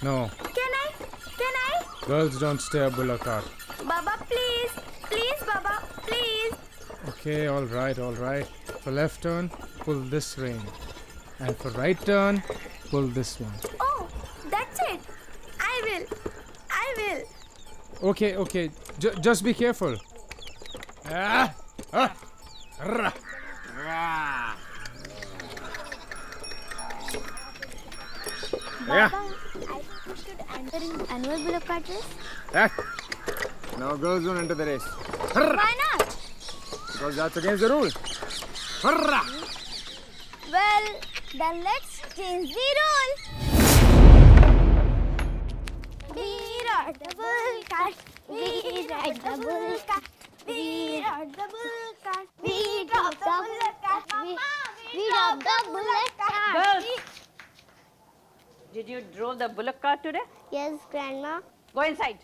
No. Can I? Can I? Girls don't steer a bullock cart. Baba, please. Please, Baba, please. Okay, all right, all right. For left turn, pull this rein. And for right turn, pull this one. Oh, that's it. I will. I will. Okay, okay. Just be careful. Ah! Ah! Rah! Rah! Yeah. Baba, I think we should enter in annual bullock cart race. Ah! Now girls don't enter the race. Why not? Because that's against the rule. Hurrah! Well, then let's change the rule. We ride the bull cart. We ride the bull cart. We ride the bull cart. We drop the bullock cart. We drop the bullock cart. Girls! Did you drove the bullock cart today? Yes, Grandma. Go inside.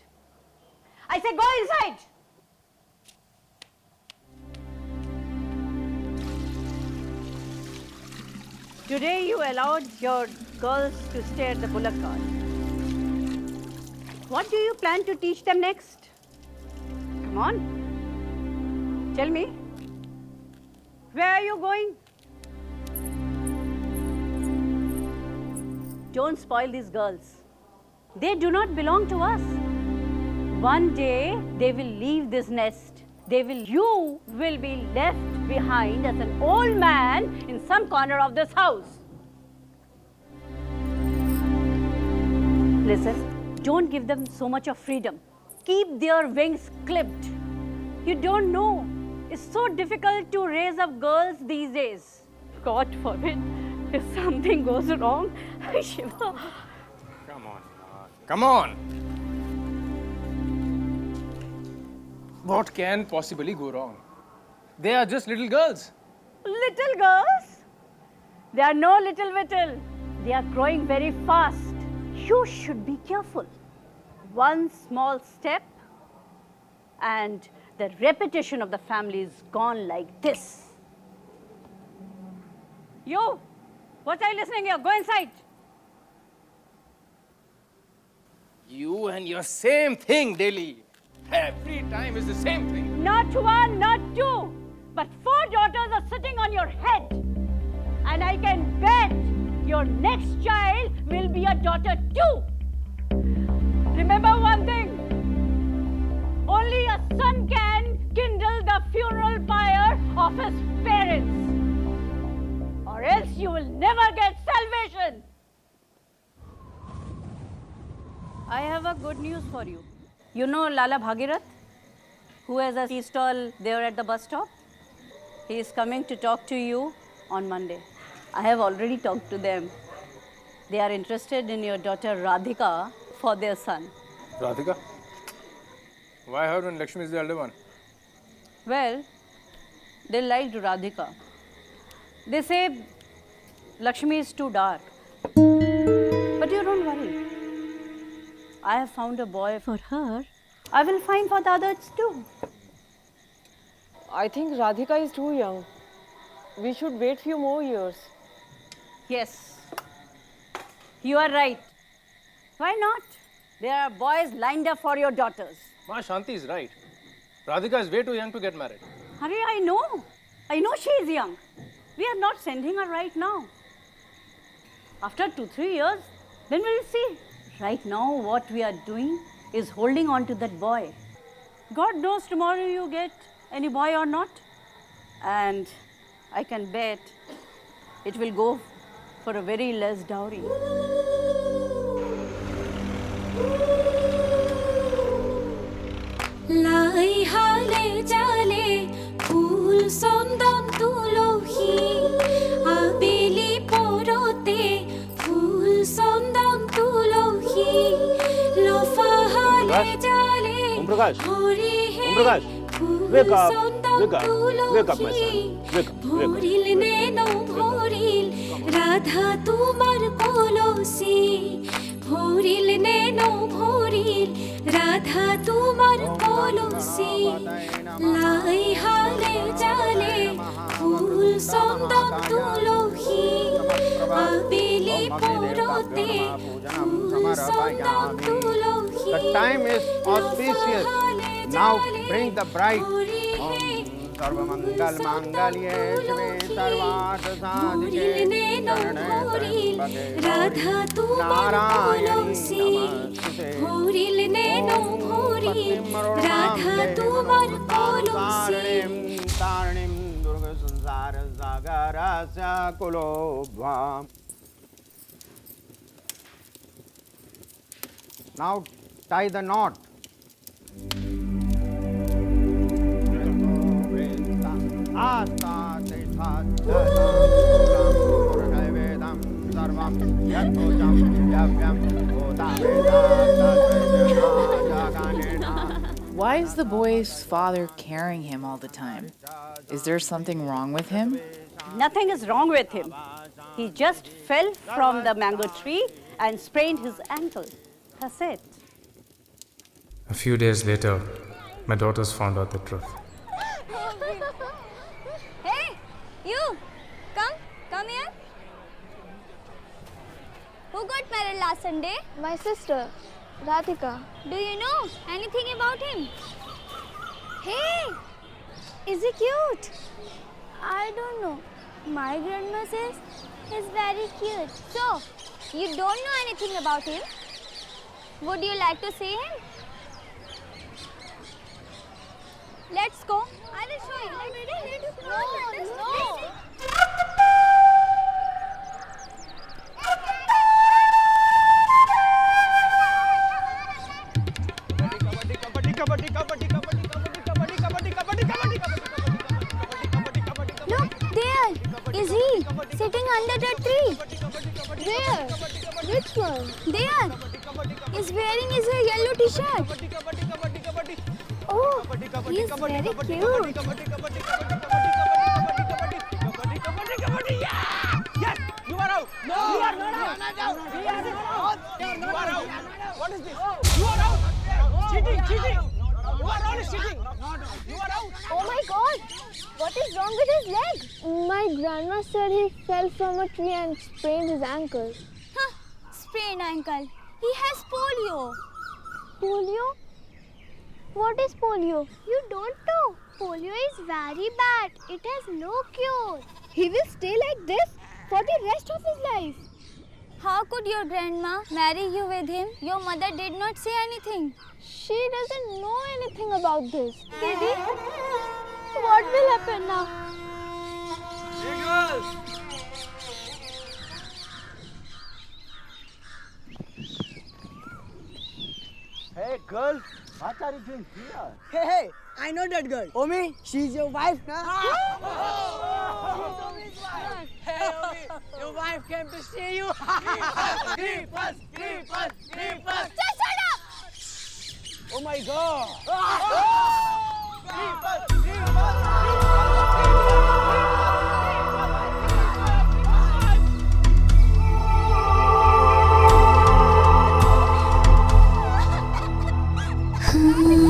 I said go inside! Today you allowed your girls to steer the bullock cart. What do you plan to teach them next? Come on. Tell me. Where are you going? Don't spoil these girls. They do not belong to us. One day they will leave this nest. You will be left behind as an old man in some corner of this house. Listen, don't give them so much of freedom. Keep their wings clipped. You don't know. It's so difficult to raise up girls these days. God forbid, if something goes wrong, I shiver. Come on. Come on. What can possibly go wrong? They are just little girls. Little girls? They are no little whittle. They are growing very fast. You should be careful. One small step and the reputation of the family is gone like this. You, what are you listening here? Go inside. You and your same thing daily. Every time is the same thing. Not one, not two, but 4 daughters are sitting on your head. And I can bet your next child will be a daughter too. Remember one thing. Only a son can kindle the funeral pyre of his parents. Or else you will never get salvation. I have a good news for you. You know Lala Bhagirath, who has a tea stall there at the bus stop? He is coming to talk to you on Monday. I have already talked to them. They are interested in your daughter Radhika for their son. Radhika? Why her when Lakshmi is the elder one? Well, they liked Radhika. They say Lakshmi is too dark. But you don't worry. I have found a boy for her. I will find for the others too. I think Radhika is too young. We should wait few more years. Yes, you are right. Why not? There are boys lined up for your daughters. Ma Shanti is right. Radhika is way too young to get married. Hurry, I know she is young. We are not sending her right now. After 2-3 years, then we will see. Right now, what we are doing is holding on to that boy. God knows tomorrow you get any boy or not. And I can bet it will go for a very less dowry. লাই হালে জালে ফুল চন্দন তুলসী আবেলি পৰতে ফুল চন্দন তুলসী লফা হালে জালে হৰি হে ফুল চন্দন তুলসী ভৰিল নে নভৰিল ৰাধা তোমাৰ কলসী ভৰিল নে নভৰিল রাধা তোমার কলসি লাই হালে জালে ফুল চন্দন তুলসী আবেলি পরতে ফুল চন্দন তুলসী The time is auspicious. Now bring the bride. Sarvamangal Mangalye Shive Sarvasha Sadhike Radha তোমার কলসি ভরিল নেন ভরি রাধা তোমার কলসি Tarinim Durga Sansara Sagarasya Kulobham. Now tie the knot. Why is the boy's father carrying him all the time? Is there something wrong with him? Nothing is wrong with him. He just fell from the mango tree and sprained his ankle. That's it. A few days later, my daughters found out the truth. Hey, you! Come here. Who got married last Sunday? My sister, Radhika. Do you know anything about him? Hey! Is he cute? I don't know. My grandma says he's very cute. So, you don't know anything about him? Would you like to see him? Let's go. I will show you. No. Look, there is he, sitting under the tree. Where? Which one? There. He's wearing his yellow t-shirt. Oh, he's very cute. Yes, you are out. No, you are not out. You are out. What is this? You are out. Cheating. You are all cheating. You are out. Oh my God! What is wrong with his leg? My grandma said he fell from a tree and sprained his ankle. Huh, sprained ankle. He has polio. Polio? What is polio? You don't know. Polio is very bad. It has no cure. He will stay like this for the rest of his life. How could your grandma marry you with him? Your mother did not say anything. She doesn't know anything about this. Didi, what will happen now? Hey, girls. Hey, girls. What are you doing here? Hey, I know that girl. Omi, she's your wife, na? Hey, Omi, your wife came to see you. Creep us. Just shut up! Oh my God. Ring.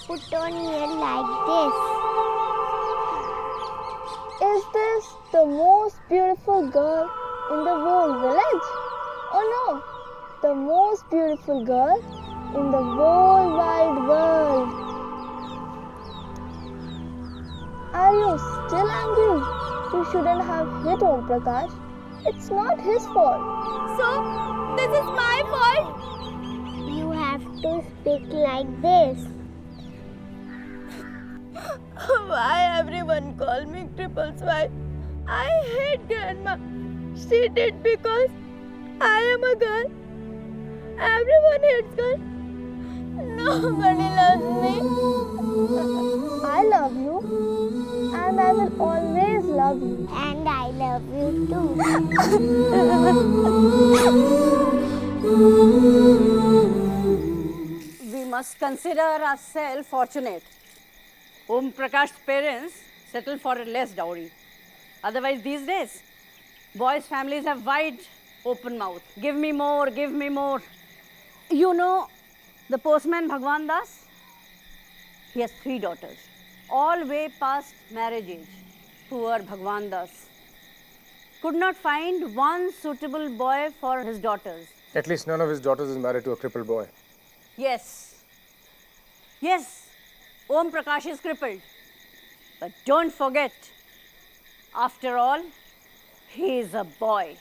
Put on here like this. Is this the most beautiful girl in the whole village? Oh no, the most beautiful girl in the whole wide world. Are you still angry? You shouldn't have hit Om Prakash. It's not his fault. So, this is my fault? You have to speak like this. Why everyone call me Triple's wife? I hate grandma. She did because I am a girl. Everyone hates girls. Nobody loves me. I love you and I will always love you. And I love you too. We must consider ourselves fortunate. Om Prakash's parents settled for a less dowry. Otherwise, these days, boys' families have wide open mouth. Give me more. You know, The postman Bhagwan Das, he has 3 daughters, all way past marriage age. Poor Bhagwan Das could not find one suitable boy for his daughters. At least none of his daughters is married to a crippled boy. Yes, yes, Om Prakash is crippled. But don't forget, after all, he is a boy.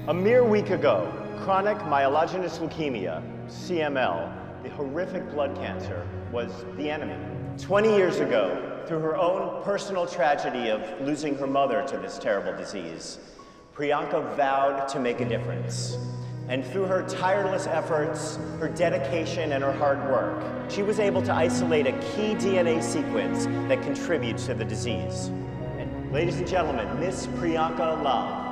A mere week ago, chronic myelogenous leukemia, CML, the horrific blood cancer, was the enemy. 20 years ago, through her own personal tragedy of losing her mother to this terrible disease, Priyanka vowed to make a difference. And through her tireless efforts, her dedication, and her hard work, she was able to isolate a key DNA sequence that contributes to the disease. And ladies and gentlemen, Miss Priyanka Lal.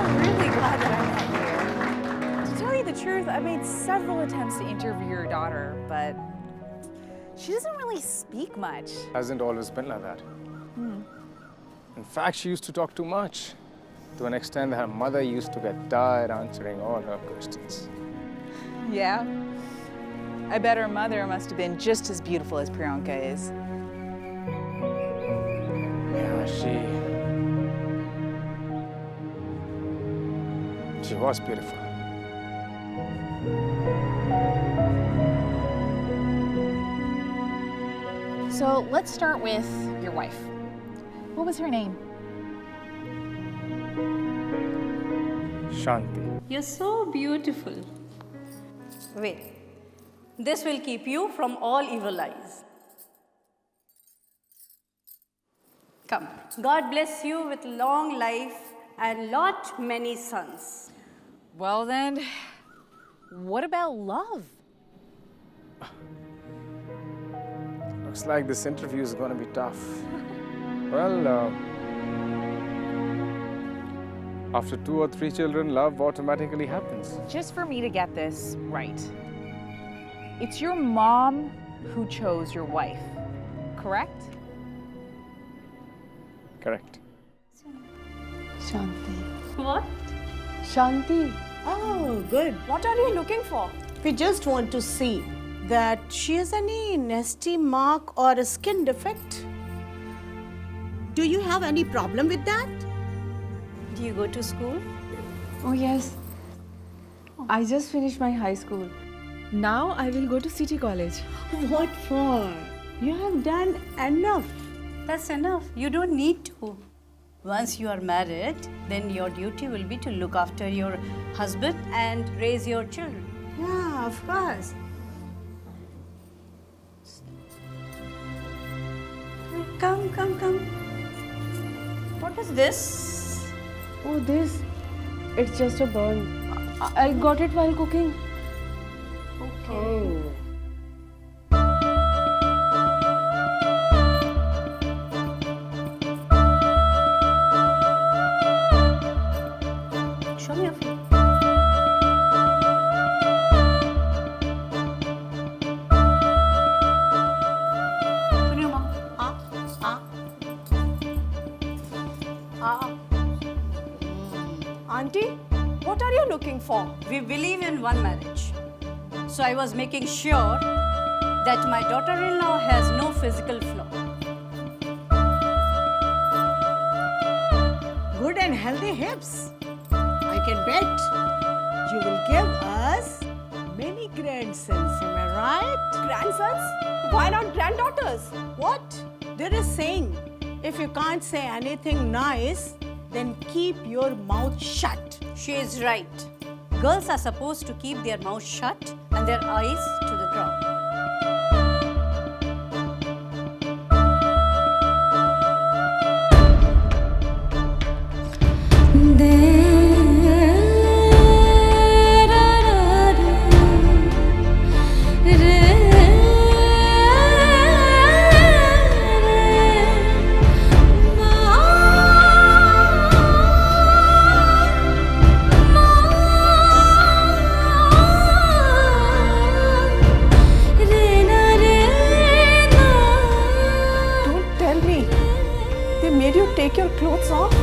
I'm really glad that I'm not here. To tell you the truth, I made several attempts to interview your daughter, but she doesn't really speak much. Hasn't always been like that. In fact, she used to talk too much, to an extent that her mother used to get tired answering all her questions. Yeah? I bet her mother must have been just as beautiful as Priyanka is. Yeah, she was beautiful. So let's start with your wife. What was her name? Shanti. You're so beautiful. Wait, this will keep you from all evil eyes. Come, God bless you with long life and many sons. Well then, what about love? Looks like this interview is going to be tough. Well, after 2 or 3 children, love automatically happens. Just for me to get this right. It's your mom who chose your wife, correct? Correct. Shanti. What? Shanti. Oh, good. What are you looking for? We just want to see that she has any nasty mark or a skin defect. Do you have any problem with that? Do you go to school? Oh yes. I just finished my high school. Now I will go to City College. What for? You have done enough. That's enough. You don't need to. Once you are married, then your duty will be to look after your husband and raise your children. Yeah, of course. Come, come, come. What is this? Oh, this. It's just a burn. I got it while cooking. Okay. Oh. Show me your phone. Put your mouth. Auntie, what are you looking for? We believe in one marriage. So I was making sure that my daughter-in-law has no physical flaw. Good and healthy hips. I can bet you will give us many grandsons, am I right? Grandsons? Why not granddaughters? What? There is saying, if you can't say anything nice, then keep your mouth shut. She is right. Girls are supposed to keep their mouth shut and their eyes to the ground. Take your clothes off.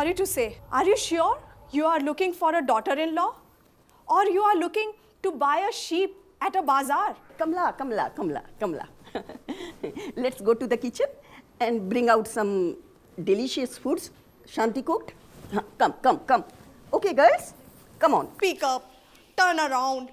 sorry to say, are you sure you are looking for a daughter-in-law? Or you are looking to buy a sheep at a bazaar? Kamla. Let's go to the kitchen and bring out some delicious foods Shanti cooked. Come. Okay, girls, come on. Speak up, turn around,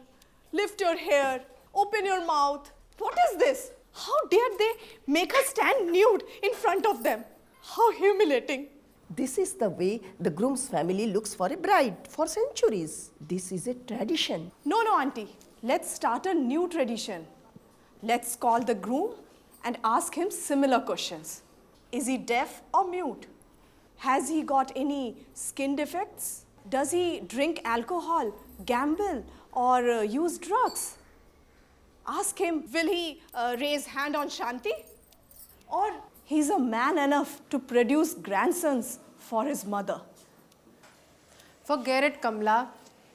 lift your hair, open your mouth. What is this? How dare they make her stand nude in front of them? How humiliating. This is the way the groom's family looks for a bride for centuries. This is a tradition. No, auntie. Let's start a new tradition. Let's call the groom and ask him similar questions. Is he deaf or mute? Has he got any skin defects? Does he drink alcohol, gamble, or use drugs? Ask him, will he raise hand on Shanti? Or he's a man enough to produce grandsons for his mother. Forget it, Kamla.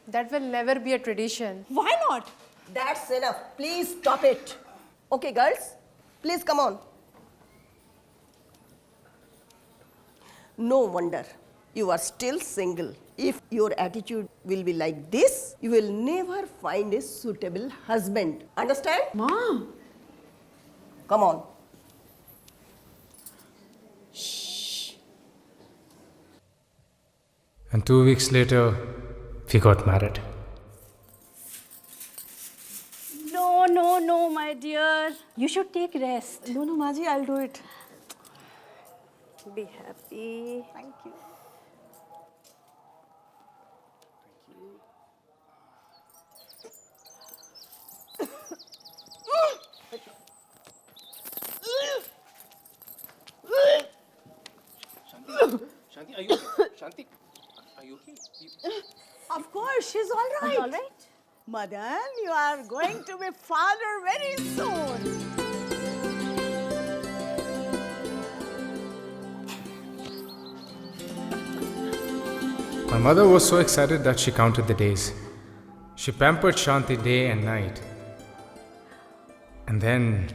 That will never be a tradition. Why not? That's enough. Please stop it. Okay, girls, please come on. No wonder you are still single. If your attitude will be like this, you will never find a suitable husband. Understand? Mom. Come on. And 2 weeks later, we got married. No, my dear. You should take rest. No, Maji, I'll do it. Be happy. Thank you. Shanti, are you okay? Shanti, are you okay? Of course, she's all right. All right? Madan, you are going to be father very soon. My mother was so excited that she counted the days. She pampered Shanti day and night. And then...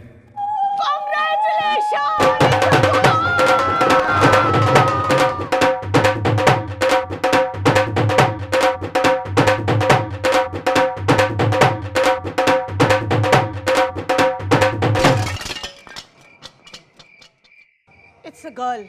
It's a girl.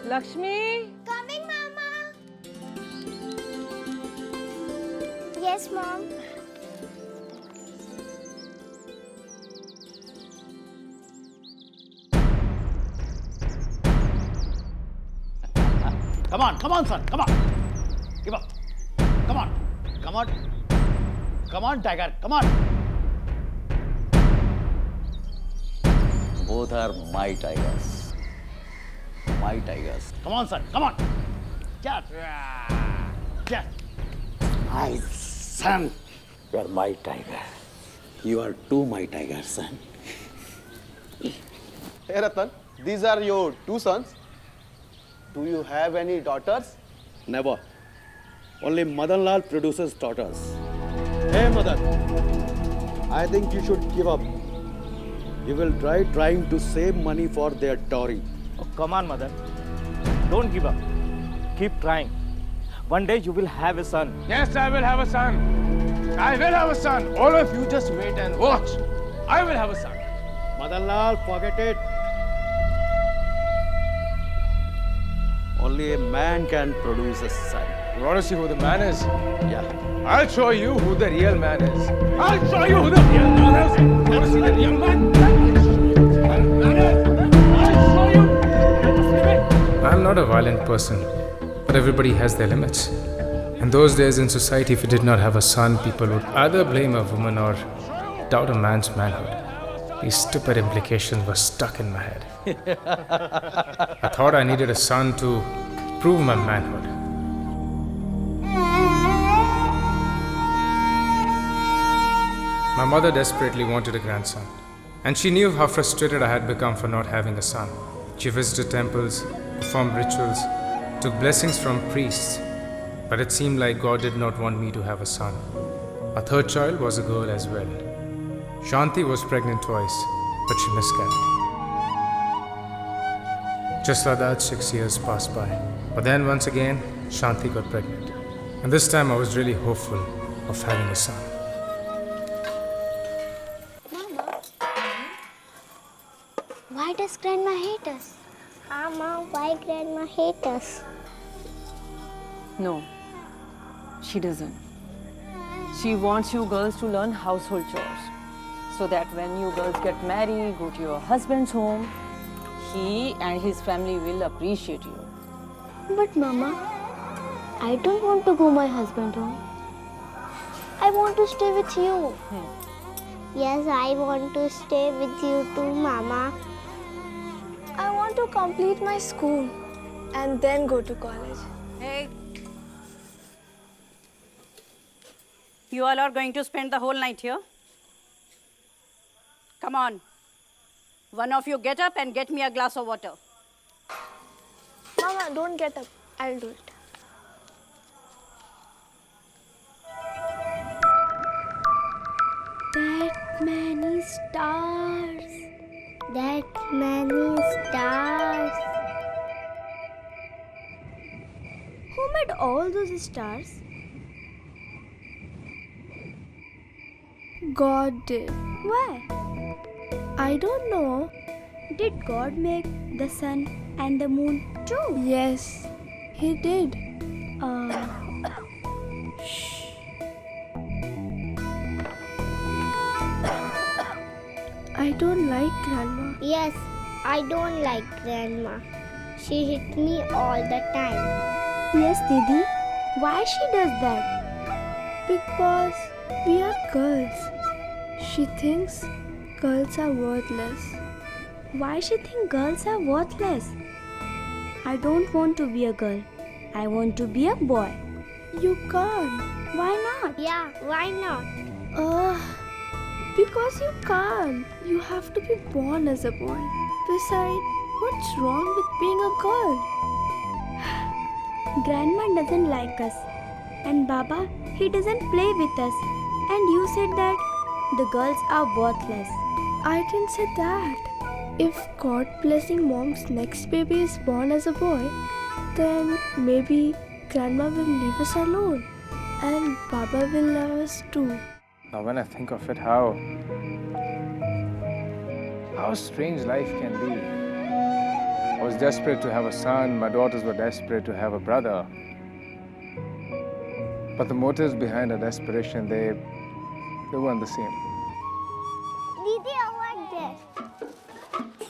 Lakshmi? Coming, Mama. Yes, Mom. Come on, son, come on. Give up. Come on, tiger, come on. Both are my tigers. My tigers. Come on, son, come on. Yes. My son. You are my tiger. You are too my tiger, son. Hey, Ratan, these are your two sons. Do you have any daughters? Never. Only Madan Lal produces daughters. Hey, Madan. I think you should give up. You will trying to save money for their dowry. Oh, come on, Madan. Don't give up. Keep trying. One day you will have a son. Yes, I will have a son. I will have a son. All of you just wait and watch. I will have a son. Madan Lal, forget it. Only a man can produce a son. You want to see who the man is? Yeah. I'll show you who the real man is. I'll show you who the real man is. You want to see the real man? I'll show you. I'm not a violent person, But everybody has their limits. In those days in society, if you did not have a son, people would either blame a woman or doubt a man's manhood. These stupid implications were stuck in my head. I thought I needed a son to prove my manhood. My mother desperately wanted a grandson, and she knew how frustrated I had become for not having a son. She visited temples, performed rituals, took blessings from priests, but it seemed like God did not want me to have a son. Our third child was a girl as well. Shanti was pregnant twice, but she miscarried. Just like that, 6 years passed by. But then once again, Shanti got pregnant. And this time I was really hopeful of having a son. Why does Grandma hate us? Mama, why Grandma hate us? No, she doesn't. She wants you girls to learn household chores so that when you girls get married, go to your husband's home, he and his family will appreciate you. But Mama, I don't want to go my husband home. I want to stay with you. Yes, I want to stay with you too, Mama. I want to complete my school and then go to college. Hey. You all are going to spend the whole night here? Come on. One of you get up and get me a glass of water. Mama, don't get up. I'll do it. That many stars. That many stars. Who made all those stars? God did. Why? I don't know. Did God make the sun and the moon too? Yes, He did. Shh. I don't like Grandma. Yes, I don't like Grandma. She hit me all the time. Yes, Didi. Why she does that? Because we are girls. She thinks girls are worthless. Why she think girls are worthless? I don't want to be a girl. I want to be a boy. You can't. Why not? Yeah, why not? Because you can't. You have to be born as a boy. Besides, what's wrong with being a girl? Grandma doesn't like us. And Baba, he doesn't play with us. And you said that the girls are worthless. I didn't say that. If God blessing Mom's next baby is born as a boy, then maybe Grandma will leave us alone. And Baba will love us too. Now when I think of it, how strange life can be. I was desperate to have a son, my daughters were desperate to have a brother. But the motives behind our desperation, they weren't the same. Didi, over there.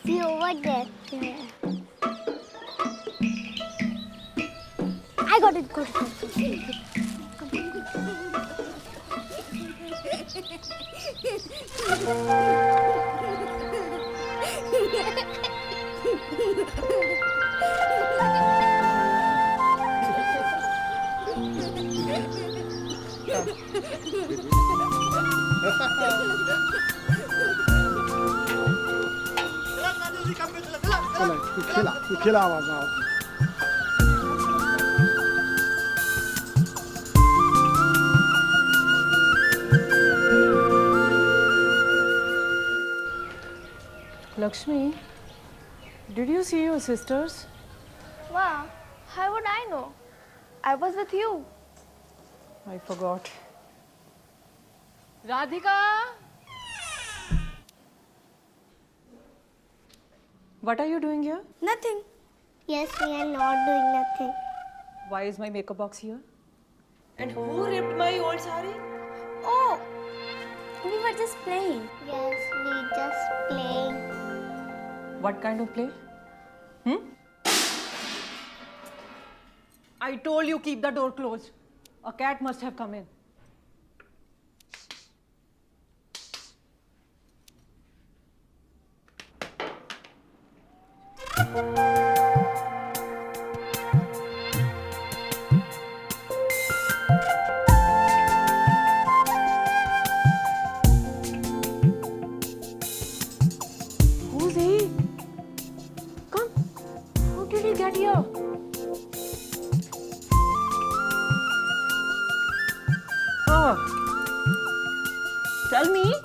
See over there. Yeah. I got it. Lakshmi, did you see your sisters? Ma, how would I know? I was with you. I forgot. Radhika! What are you doing here? Nothing. Yes, we are not doing nothing. Why is my makeup box here? And who ripped my old sari? Oh, we were just playing. Yes, we just playing. What kind of play? I told you keep the door closed. A cat must have come in. Who's he? Come. How did he get here? Oh. Tell me,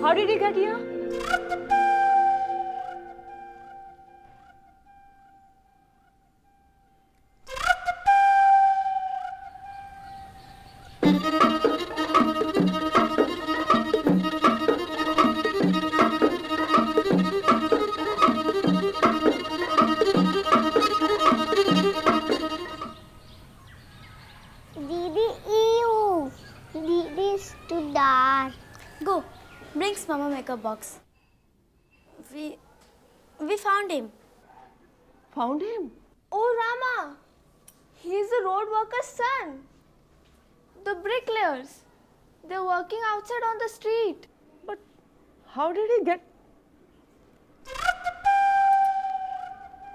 how did he get here? Didi, ew. Didi's too dark. Go, bring Mama makeup box. We found him. Found him? Oh, Rama. He's the road worker's son. The bricklayers. They're working outside on the street. But how did he get...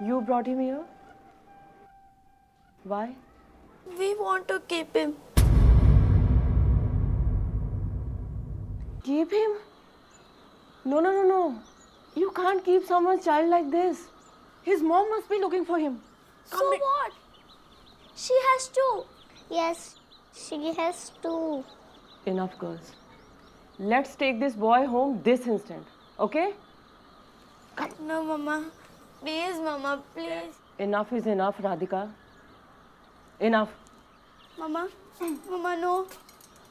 You brought him here? Why? We want to keep him. Keep him? No. You can't keep someone's child like this. His mom must be looking for him. So what? She has to. Yes, she has to. Enough, girls. Let's take this boy home this instant, okay? No, Mama. Please, Mama, please. Enough is enough, Radhika. Enough. Mama, no.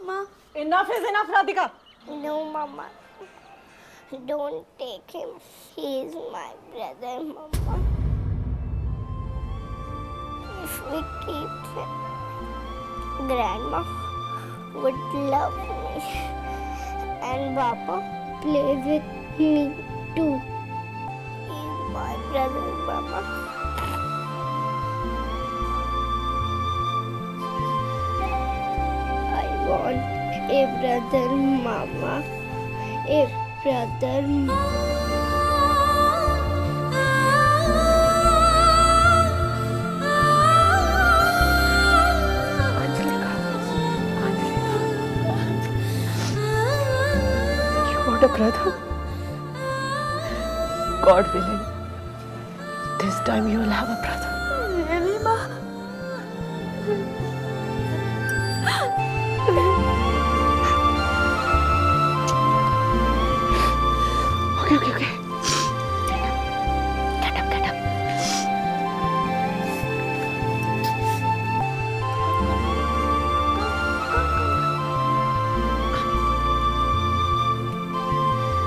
Ma. Enough is enough, Radhika. No, Mama. Don't take him. He is my brother, Mama. If we keep him, Grandma would love me. And Papa play with me too. He's my brother, Mama. I want a brother, Mama. A brother, You want a brother? God willing, this time you will have a brother. Really, Ma? Okay. Get up.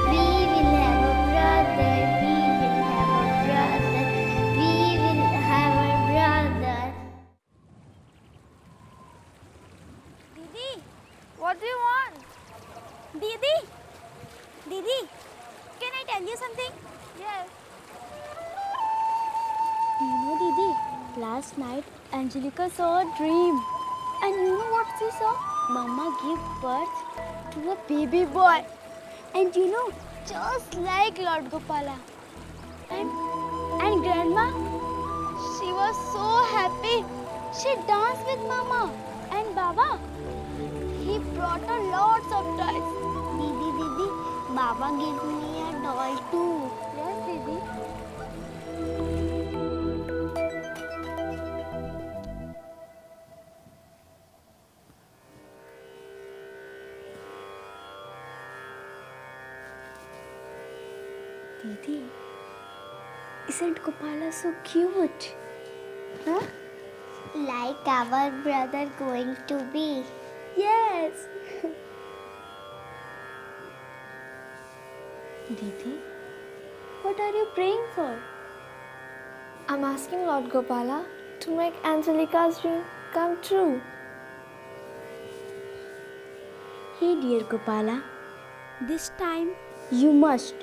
We will have a brother. We will have a brother. We will have a brother. Didi, what do you want? Didi, can I tell you something? Yes. You know, Didi, last night Angelica saw a dream. And you know what she saw? Mama gave birth to a baby boy. And you know, just like Lord Gopala. And Grandma, she was so happy. She danced with Mama. And Baba, he brought her lots of toys. Didi, Baba gave me a doll too. Yes, Didi. Didi, isn't Gopala so cute? Huh? Like our brother going to be. Yes. Didi, what are you praying for? I'm asking Lord Gopala to make Angelica's dream come true. Hey dear Gopala, this time you must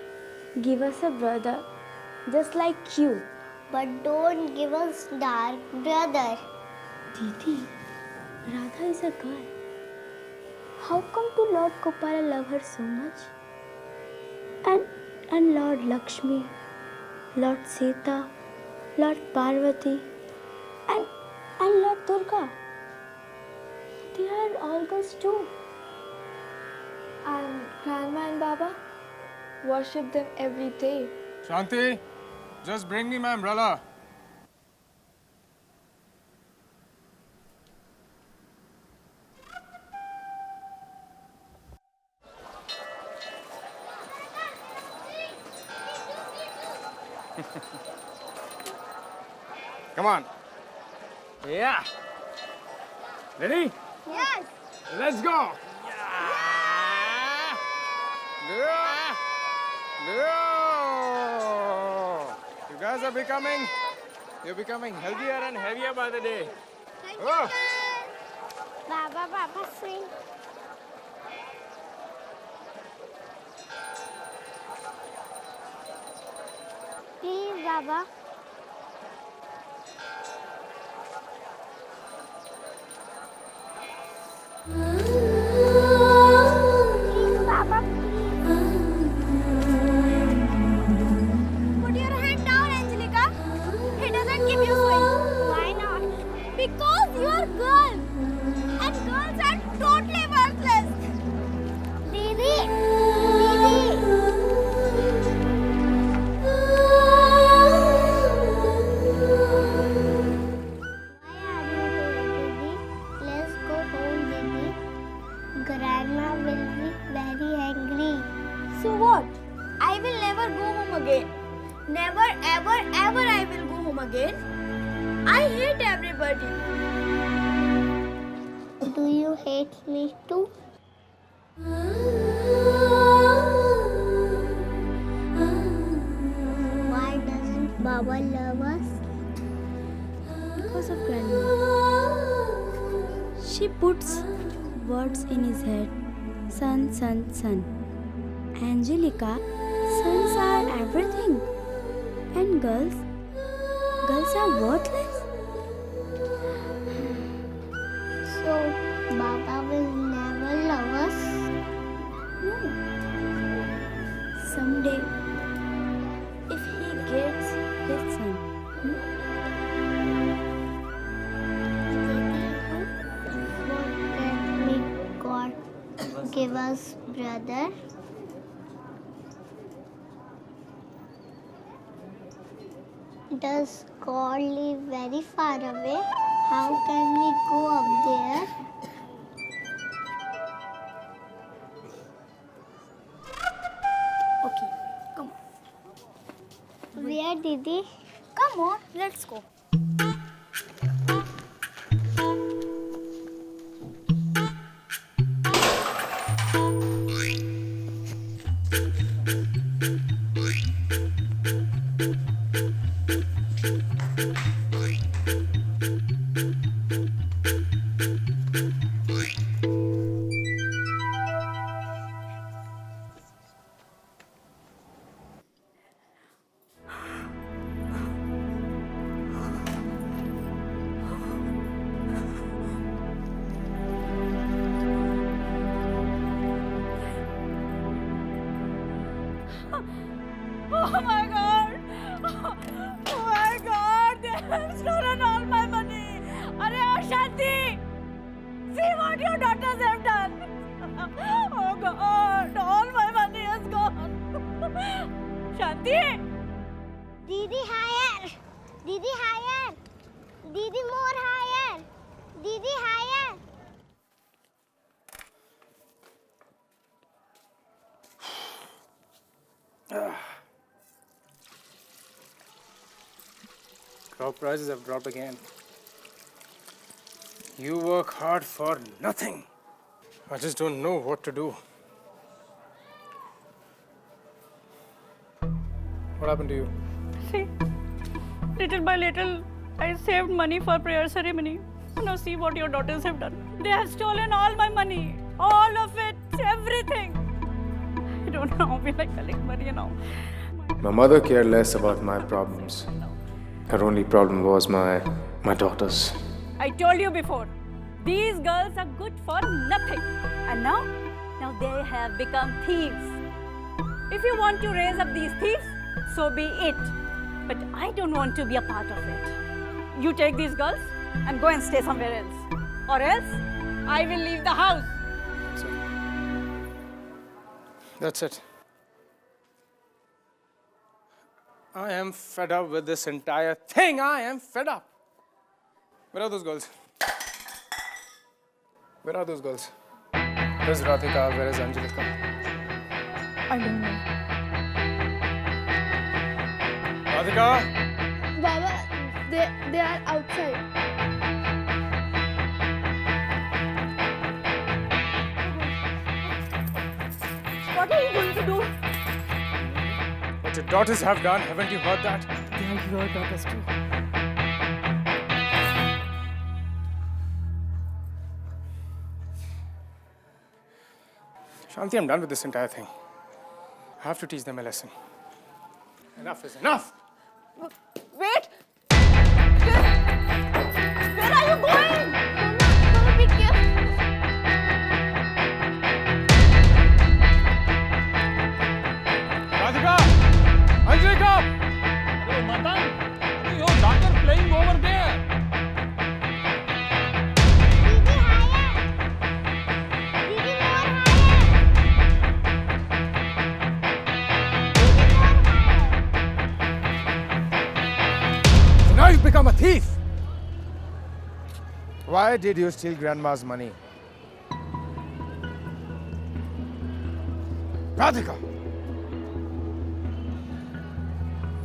give us a brother just like you. But don't give us dark brother. Didi, Radha is a girl. How come do Lord Gopala love her so much? And Lord Lakshmi, Lord Sita, Lord Parvati, and Lord Durga. They are all girls too. And Grandma and Baba worship them every day. Shanti, just bring me my umbrella. Come on. Yeah. Ready? Yes. Let's go. You guys are you're becoming healthier and heavier by the day. Thank Oh. you, Baba, sing. Please, Baba. Please, Baba, put your hand down, Angelica. He doesn't give you swing. Why not? Because you are girl. And girls are totally worthless. Didi. Let's go home, Didi. Grandma will be very angry. So what? I will never go home again. Never, ever, ever I will go home again. I hate everybody. Do you hate me too? Why doesn't Baba love us? Because of Grandma. She puts words in his head. Son, son, son. Angelica, sons are everything. And girls are worthless. So, Baba will never love us? No. Someday, if he gets his son. Forget me, God. Give us brother. Does God live very far away? How can we go up there? Okay, come on. Where, Didi? Come on, let's go. Oh my God! Oh my God! They have stolen all my money! Arey, Shanti! See what your daughters have done! Oh God! All my money has gone! Shanti! Didi, higher! Didi, higher! Didi, more higher! Didi, higher! Crop prices have dropped again. You work hard for nothing. I just don't know what to do. What happened to you? See, little by little, I saved money for prayer ceremony. Now see what your daughters have done. They have stolen all my money. All of it. Everything. I don't know how will I collect money now. My mother cared less about my problems. Her only problem was my daughters. I told you before, these girls are good for nothing. And now they have become thieves. If you want to raise up these thieves, so be it. But I don't want to be a part of it. You take these girls and go and stay somewhere else. Or else, I will leave the house. That's it. I am fed up with this entire thing. I am fed up. Where are those girls? Where are those girls? Where's Radhika? Where is Angelika? I don't know. Radhika? Baba, they are outside. What are you going to do? What your daughters have done, haven't you heard that? They are your daughters too. Shanti, I'm done with this entire thing. I have to teach them a lesson. Enough is enough! Wait! Where are you going? Mama, be careful. Radhika! Angelika! Hello, Madan. Your daughter playing over there. Now you've become a thief! Why did you steal Grandma's money? Radhika!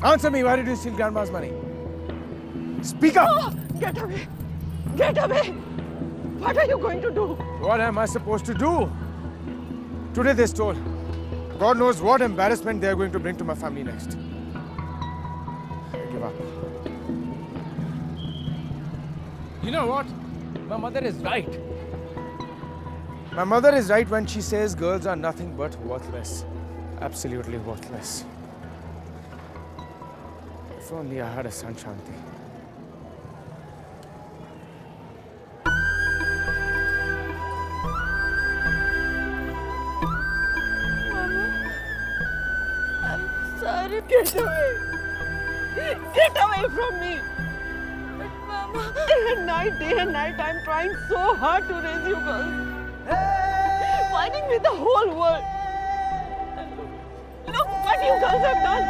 Answer me, why did you steal Grandma's money? Speak up! Oh, get away! Get away! What are you going to do? What am I supposed to do? Today they stole. God knows what embarrassment they are going to bring to my family next. I give up. You know what? My mother is right. My mother is right when she says girls are nothing but worthless. Absolutely worthless. If only I had a son, Shanti. Sorry, get away! Get away from me! But Mama, day and night, I'm trying so hard to raise you girls. Fighting with the whole world. Look what you girls have done.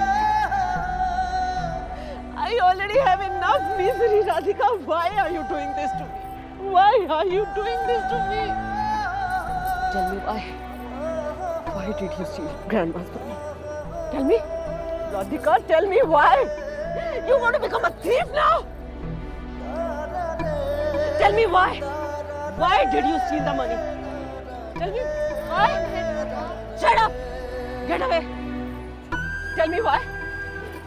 I already have enough misery, Radhika. Why are you doing this to me? Why are you doing this to me? Tell me why. Why did you steal Grandma's money? Tell me. Radhika, tell me why. You want to become a thief now? Tell me why. Why did you steal the money? Tell me why. Shut up. Get away. Tell me why.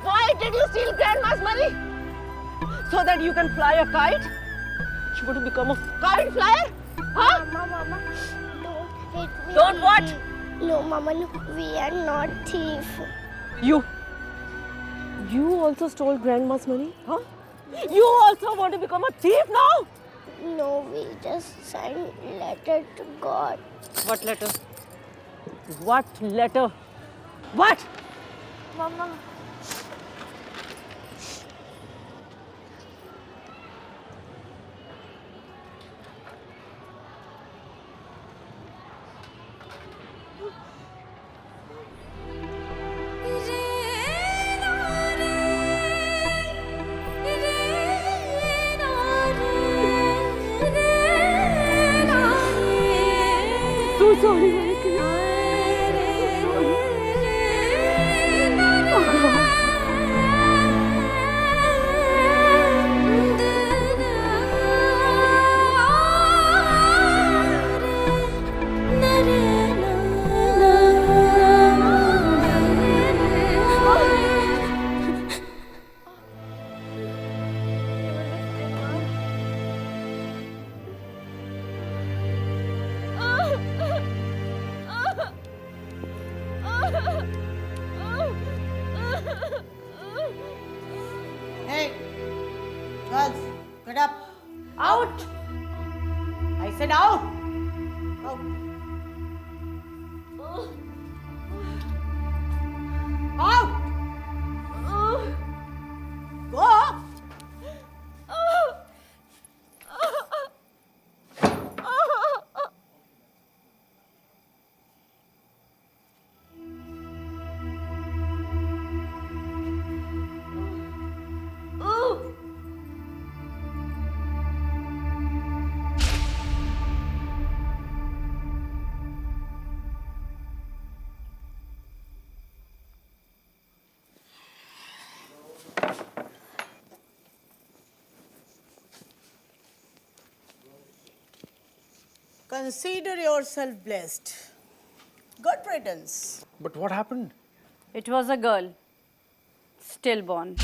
Why did you steal Grandma's money? So that you can fly a kite? You want to become a kite flyer? Huh? Mama, don't hit me. Don't what? No, Mama, no, we are not thief. You also stole Grandma's money? Huh? You also want to become a thief now? No, we just signed letter to God. What letter? What letter? What? Mama. So sorry, Hey, girls, get up. Out! out. Out. Out. Go. Consider yourself blessed. Good riddance. But what happened? It was a girl, stillborn.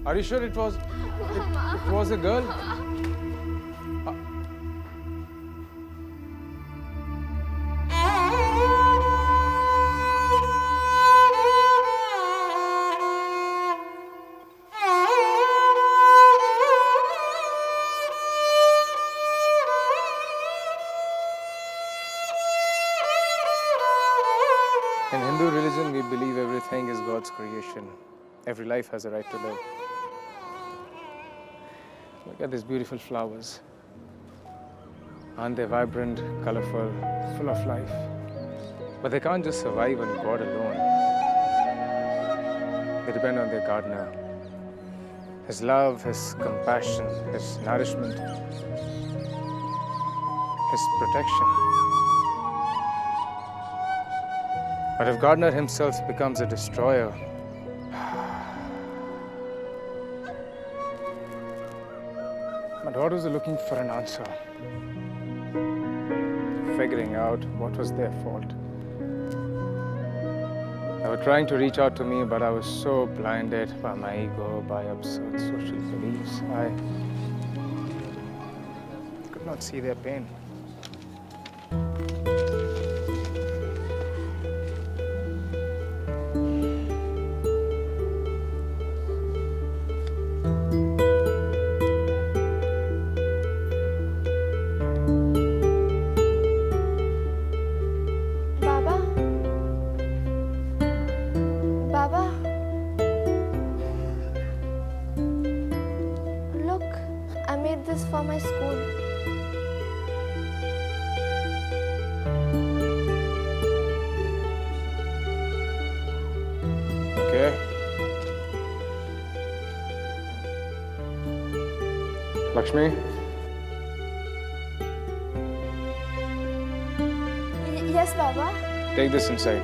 Are you sure it was a girl? In Hindu religion, we believe everything is God's creation. Every life has a right to live. Look at these beautiful flowers. Aren't they vibrant, colorful, full of life? But they can't just survive on God alone. They depend on their gardener. His love, his compassion, his nourishment, his protection. But if gardener himself becomes a destroyer, my daughters are looking for an answer, figuring out what was their fault. They were trying to reach out to me, but I was so blinded by my ego, by absurd social beliefs. I could not see their pain. For my school. Okay. Lakshmi? Yes, Baba. Take this inside.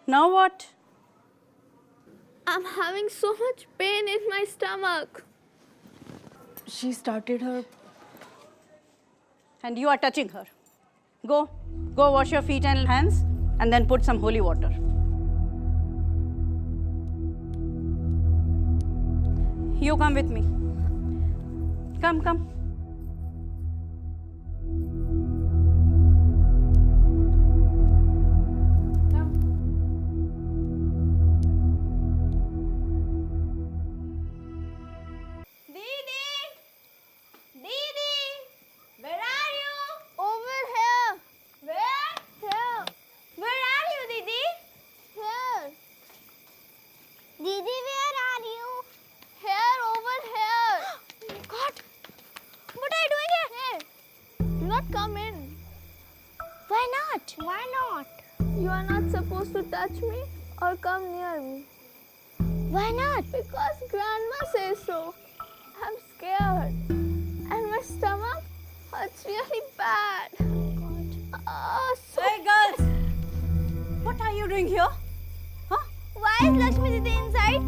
Now what? I'm having so much pain in my stomach. She started her. And you are touching her. Go wash your feet and hands and then put some holy water. You come with me. Come. Come in. Why not? Why not? You are not supposed to touch me or come near me. Why not? Because Grandma says so. I'm scared. And my stomach hurts really bad. Hey girls! What are you doing here? Huh? Why is Lakshmi Didi inside?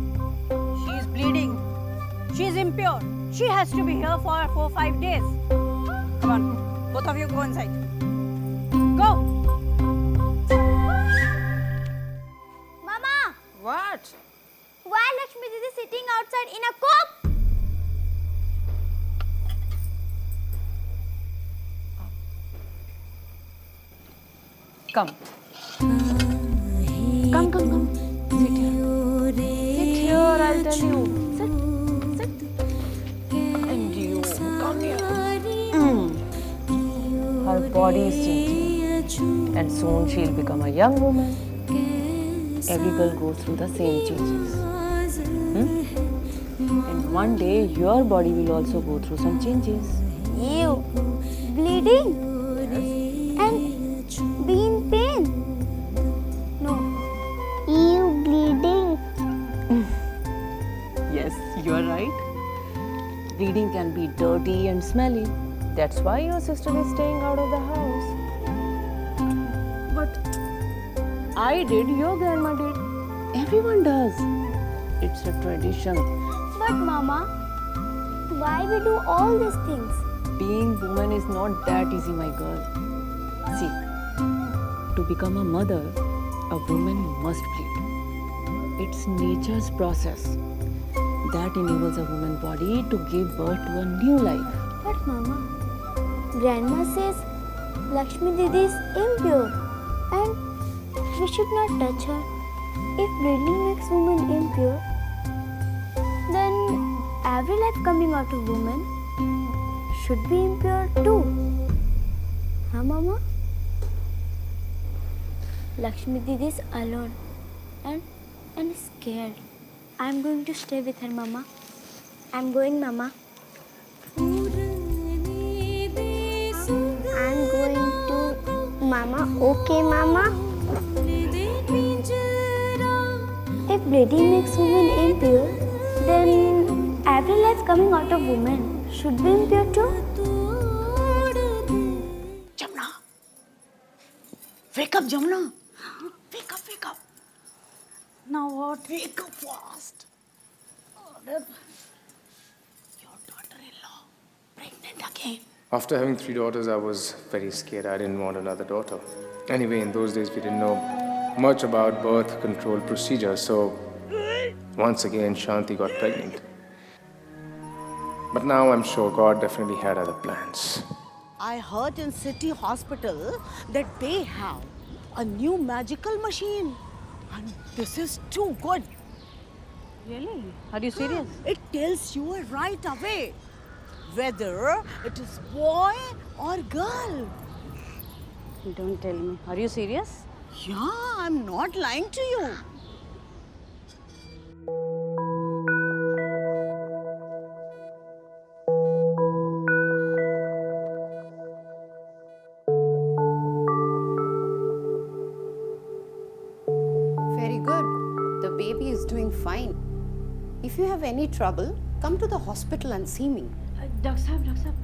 She is bleeding. She is impure. She has to be here for 4-5 days. Come on. Both of you go inside. Go! outside in a coop. Come. Come. Sit here. Sit here, I'll tell you. Sit. And you, come here. Her body is changing. And soon she'll become a young woman. Every girl goes through the same changes. And one day, your body will also go through some changes. Ew. Bleeding? And be in pain? No. Ew, bleeding. Yes, you are right. Bleeding can be dirty and smelly. That's why your sister is staying out of the house. But I did, your grandma did. Everyone does. It's a tradition. But Mama, why we do all these things? Being woman is not that easy, my girl. See, to become a mother, a woman must bleed. It's nature's process that enables a woman's body to give birth to a new life. But Mama, Grandma says Lakshmi Didi is impure and we should not touch her. If bleeding makes woman impure, then every life coming out of woman should be impure too. Huh, Mama? Lakshmi Didi is alone and scared. I'm going to stay with her, Mama. I'm going, Mama. I'm going to Mama. Okay, Mama? If bleeding makes woman impure, then every life coming out of woman should be impure too. Jamna. Wake up, Jamna. Wake up. Now what? Wake up fast. Your daughter-in-law, pregnant again. After having 3 daughters, I was very scared. I didn't want another daughter. Anyway, in those days, we didn't know much about birth control procedures, so once again, Shanti got pregnant. But now I'm sure God definitely had other plans. I heard in City Hospital that they have a new magical machine. And this is too good. Really? Are you serious? It tells you right away whether it is boy or girl. Don't tell me. Are you serious? Yeah, I'm not lying to you. Very good. The baby is doing fine. If you have any trouble, come to the hospital and see me. Doctor Sahab,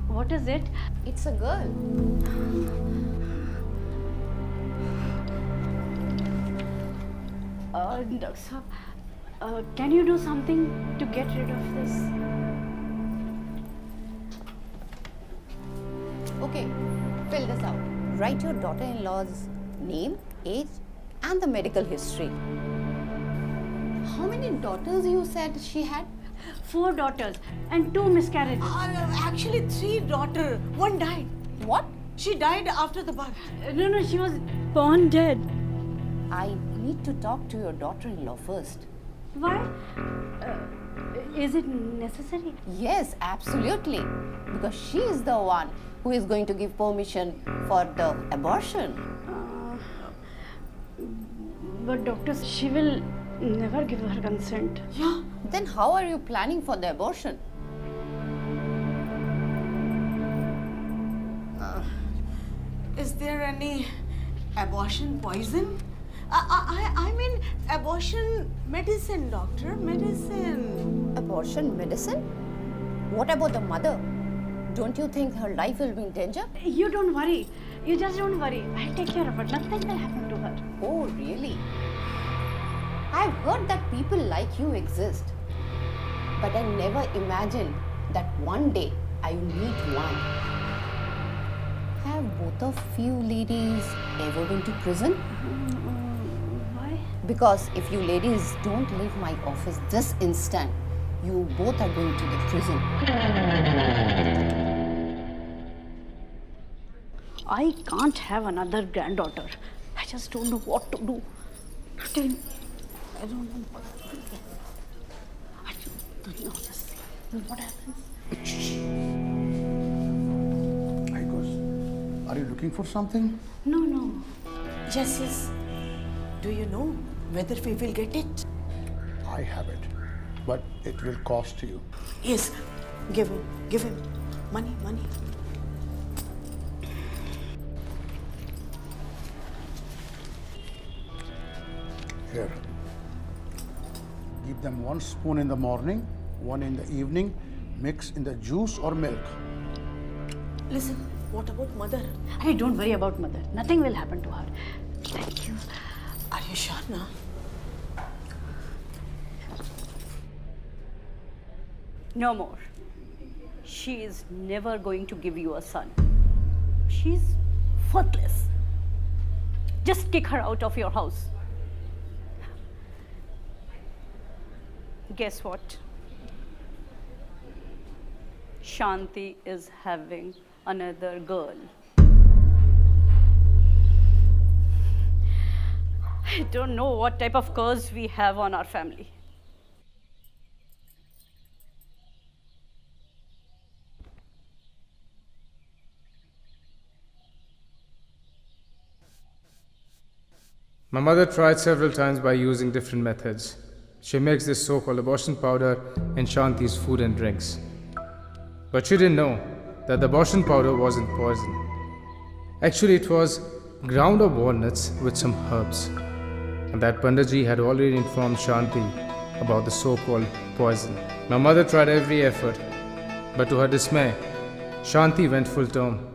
what is it? It's a girl. Doctor Sahab, can you do something to get rid of this? Okay, fill this out. Write your daughter-in-law's name, age, and the medical history. How many daughters you said she had? 4 daughters and 2 miscarriages. Actually, 3 daughters. One died. What? She died after the birth. No, she was born dead. I need to talk to your daughter-in-law first. Why? Is it necessary? Yes, absolutely. Because she is the one who is going to give permission for the abortion. But doctor, she will never give her consent. Yeah. Then how are you planning for the abortion? Is there any abortion poison? I mean abortion medicine, doctor. Medicine. Abortion medicine? What about the mother? Don't you think her life will be in danger? You don't worry. You just don't worry. I'll take care of her. Nothing will happen to her. Oh, really? I've heard that people like you exist. But I never imagined that one day I will meet one. Have both of you ladies ever been to prison? Why? Because if you ladies don't leave my office this instant, you both are going to the prison. I can't have another granddaughter. I just don't know what to do. I don't know what to do. I don't know, just see what happens. Are you looking for something? No. Yes. Do you know whether we will get it? I have it, but it will cost you. Yes. Give him. Money. Here. Give them 1 spoon in the morning, 1 in the evening, mix in the juice or milk. Listen, what about mother? Hey, don't worry about mother. Nothing will happen to her. Thank you. Are you sure now? No more. She is never going to give you a son. She's worthless. Just kick her out of your house. Guess what? Shanti is having another girl. I don't know what type of curse we have on our family. My mother tried several times by using different methods. She makes this so-called abortion powder in Shanti's food and drinks. But she didn't know that the abortion powder wasn't poison. Actually, it was ground up walnuts with some herbs. And that Panditji had already informed Shanti about the so-called poison. My mother tried every effort, but to her dismay, Shanti went full term.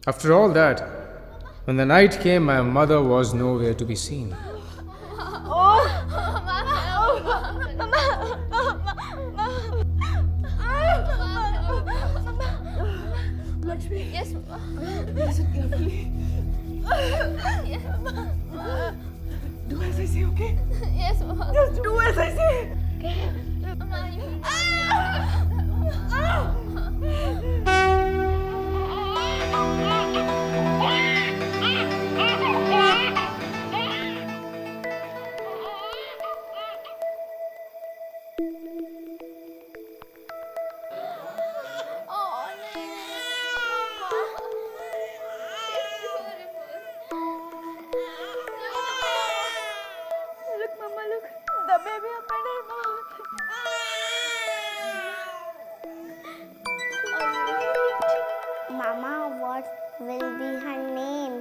After all that, when the night came, my mother was nowhere to be seen. Lakshmi. Yes, Mama. Listen carefully. Do as I say, okay? Yes, Mama. Just do as I say. Okay. Mama, you. Look, Mama, look. The baby opened her mouth. Mama, what will be her name?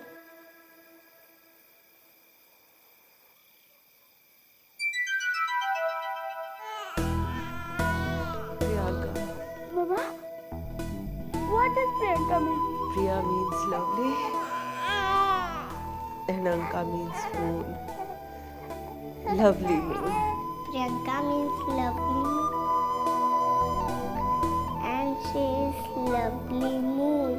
Priyanka. Mama, what does Priyanka mean? Priya means lovely. And Anka means moon. Lovely moon. Priyanka means lovely. And she is lovely moon.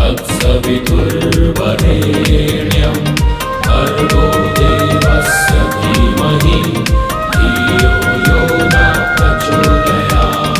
तत्सवितुर्वरेण्यं भर्गो देवस्य धीमहि धियो यो न प्रचोदयात्।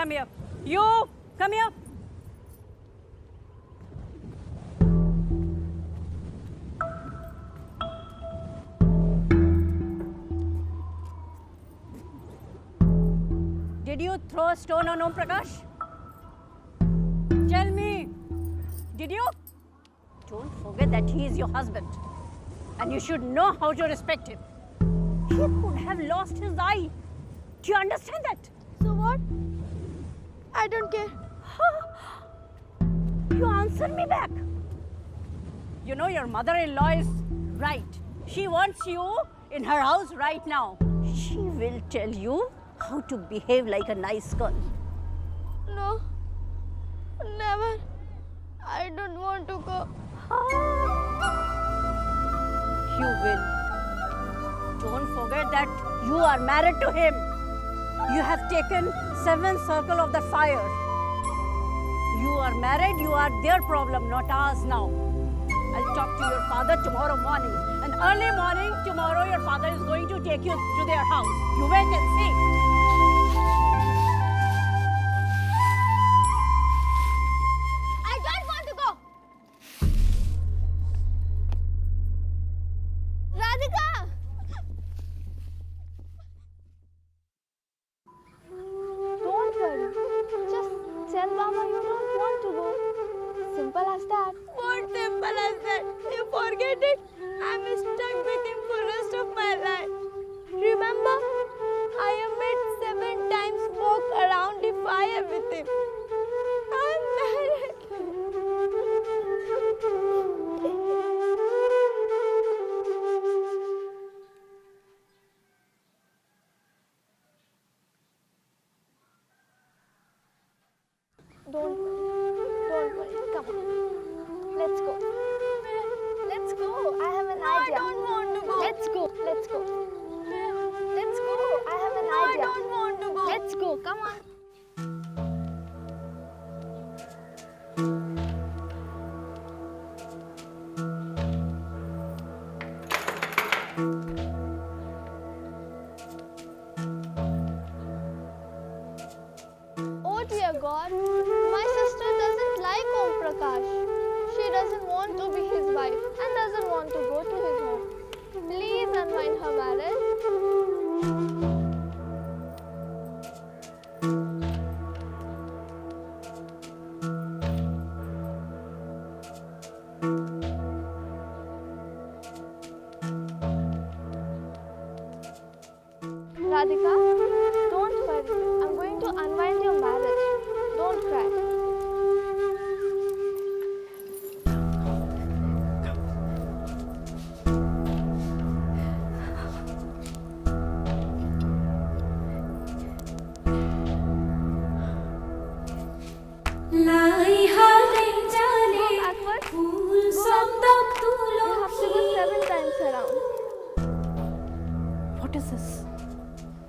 come here. You, come here. Did you throw a stone on Om Prakash? Tell me, did you? Don't forget that he is your husband. And you should know how to respect him. He could have lost his eye. Do you understand that? So what? I don't care. You answer me back. You know your mother-in-law is right. She wants you in her house right now. She will tell you how to behave like a nice girl. No. Never. I don't want to go. You will. Don't forget that you are married to him. You have taken 7th circle of the fire. You are married, you are their problem, not ours now. I'll talk to your father tomorrow morning. And early morning tomorrow your father is going to take you to their house. You wait and see. I don't want to go. Radhika! Don't worry. Just tell Mama you don't want to go. Simple as that. What simple as that? You forget it. I'm stuck with him for the rest of my life. Remember? I have made 7 times walk around the fire with him. I'm married. Don't worry. Come on. Let's go. Let's go. I have an idea. I don't want to go. Let's go. Let's go. Let's go. I have an idea. I don't want to go. Let's go. Come on. Oh dear God, my sister doesn't like Om Prakash. She doesn't want to be his wife and doesn't want to go to his home. Please unwind her marriage. Radhika, don't worry. I'm going to unwind your marriage. Don't cry. लाई हाले जाने फूल संदक You have to go 7 times around. What is this?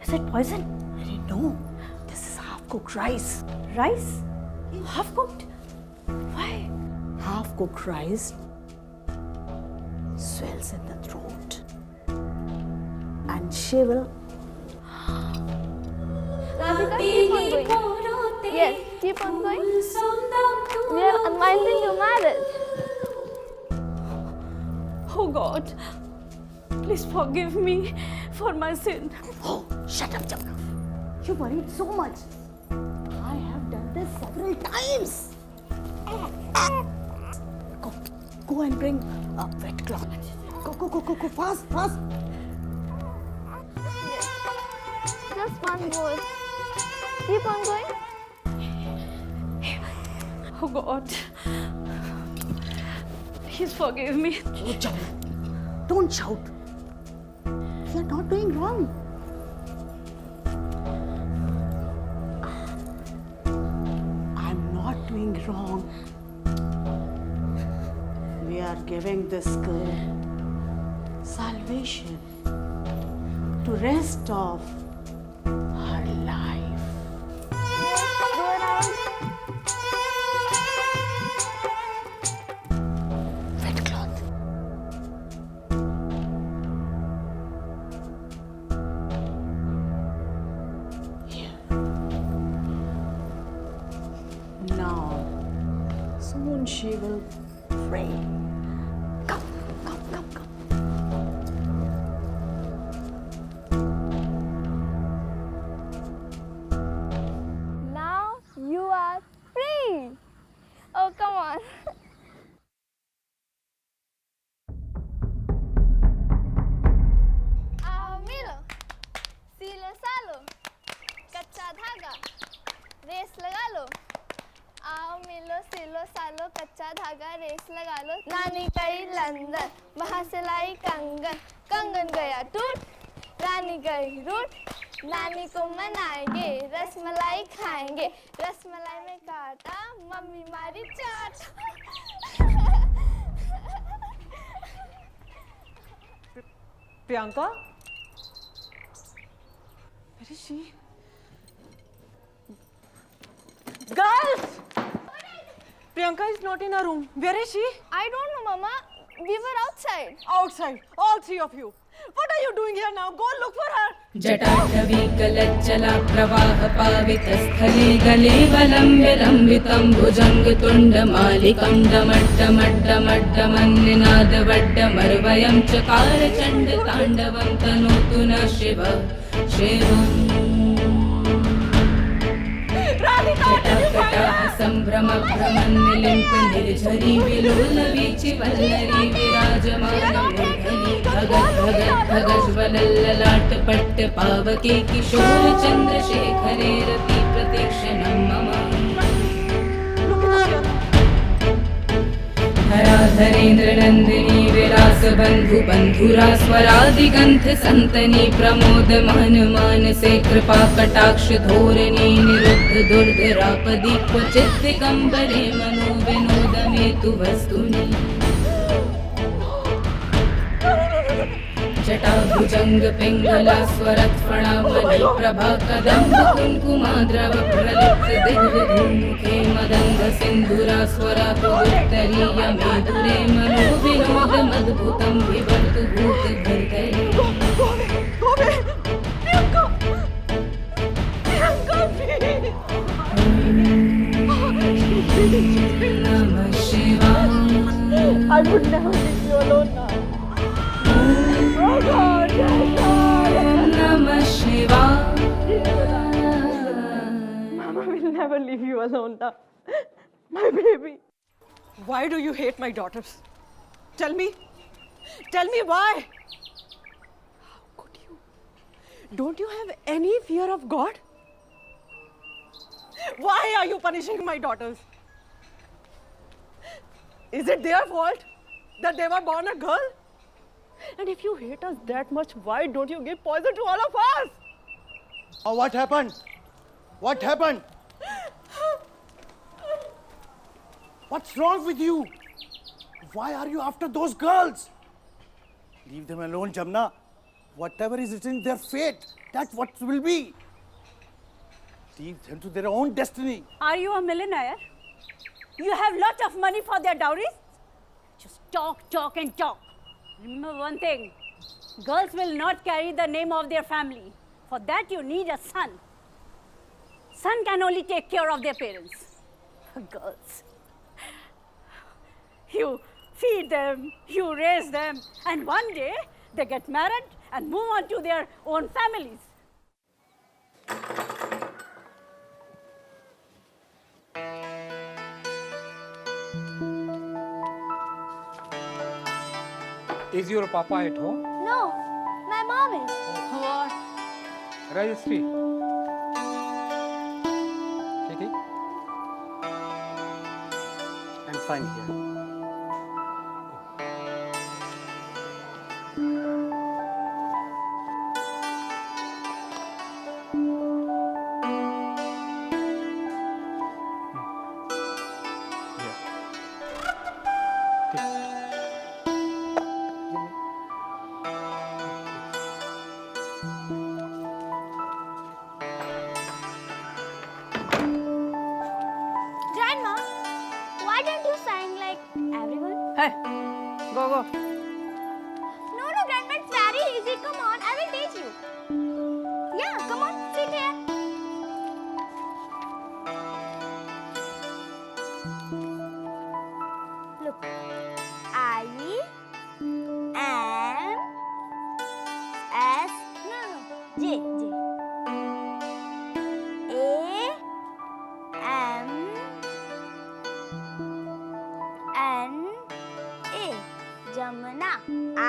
Is it poison? I didn't know. This is half-cooked rice. Rice? Half-cooked? Why? Half-cooked rice swells in the throat. And she will... Radhika, keep on going. Yes, keep on going. We are unwinding your marriage. Oh God, please forgive me for my sin. Oh, shut up, Jamna. You worried so much. I have done this several times. Go and bring a wet cloth. Go, fast. Yes. Just one more. Keep on going. Oh God, please forgive me. Oh, Jamna, don't shout. You're not doing wrong. I'm not doing wrong. We are giving this girl salvation to rest of her life. Go around. Wet cloth. Here. धागा race लगा लो, आओ मिलो सिलो सालो कच्चा धागा race लगा लो। नानी गई लंदन वहाँ से लाई कंगन, कंगन गया टूट, रानी गई रूठ, नानी को मनाएंगे रसमलाई खाएंगे, रसमलाई में काटा मम्मी मारी चाट। Priyanka? Where is she? Girls! Priyanka is not in her room. Where is she? I don't know, Mama. We were outside. Outside. All three of you. What are you doing here now? Go look for her. जटाटवी कलज्जला प्रवाह पावितस्थले गले वलम्ब्य लम्बितं भुजङ्गतुण्डमालिकण्डमड्डमड्डमड्डमन्निनादवड्डमर्वयं चकार चण्डताण्डवं तनोतु न शिव शिवम् जटाकटाः सम्भ्रमभ्रमन्निलिम्प निर्झरी विलोलवीचि वल्लरी विराजमानमूर्धनि भगत् भगत् भगज्वलल्ललाट पट्ट पावके किशोर चन्द्रशेखरे रति प्रतीक्षणं मम धराधरेन्द्र नन्दिनी विलास बन्धु बन्धुरा स्वरादिगन्थ सन्तनी प्रमोद मान मानसे कृपा कटाक्ष धोरणी निरुद्ध दुर्धरापदि क्वचित् दिगम्बरे मनो विनोद मे तु वस्तुनि जटा भुजंग पिंगला स्वरत्फणा मणि प्रभा कदम्ब कुंकुमाद्रव प्रलिप्त दिग्विधूमुखे मदंग सिंधुरा स्वरा उत्तरीय मेदुरे मनो विनोद मद्भुतं विवर्तु भूत भर्गरे नमः शिवाय I would never leave you alone now. Oh God, Namah Shivaya. Mama will never leave you alone now. My baby. Why do you hate my daughters? Tell me. Tell me why. How could you? Don't you have any fear of God? Why are you punishing my daughters? Is it their fault that they were born a girl? And if you hate us that much, why don't you give poison to all of us? Oh, what happened? What happened? What's wrong with you? Why are you after those girls? Leave them alone, Jamna. Whatever is written in their fate, that's what will be. Leave them to their own destiny. Are you a millionaire? You have lot of money for their dowries? Just talk, talk and talk. Remember one thing, girls will not carry the name of their family. For that you need a son. Son can only take care of their parents. Girls, you feed them, you raise them, and one day they get married and move on to their own families. Is your papa at home? No, my mom is. What? Registry. Kiki? I'm fine here. Grandma, why don't you sing like everyone? Hey, go, go. No, Grandma, it's very easy. Come on, I will teach you. Yeah, come on, sit here. Look, I am S. No, J. A-M-N-A. Jamuna. I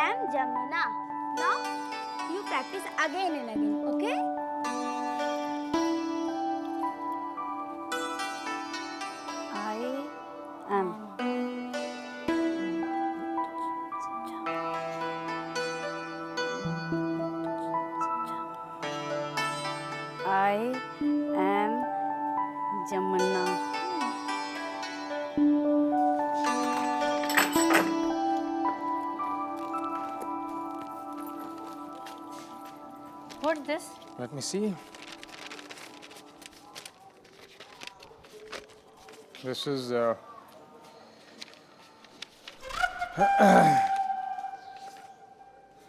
am Jamuna. Now you practice again and again, okay? I am Jamuna. What's this? Let me see. This is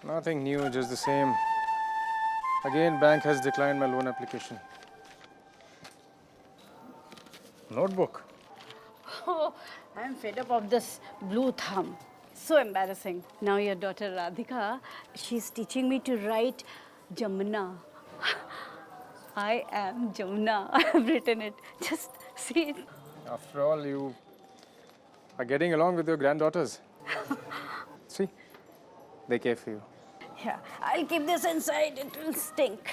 nothing new, just the same. Again, bank has declined my loan application. Notebook. Oh, I'm fed up of this blue thumb. So embarrassing. Now your daughter Radhika, she's teaching me to write Jamuna. I am Jamuna. I've written it. Just see it. After all, you are getting along with your granddaughters. See, they care for you. Yeah, I'll keep this inside. It will stink.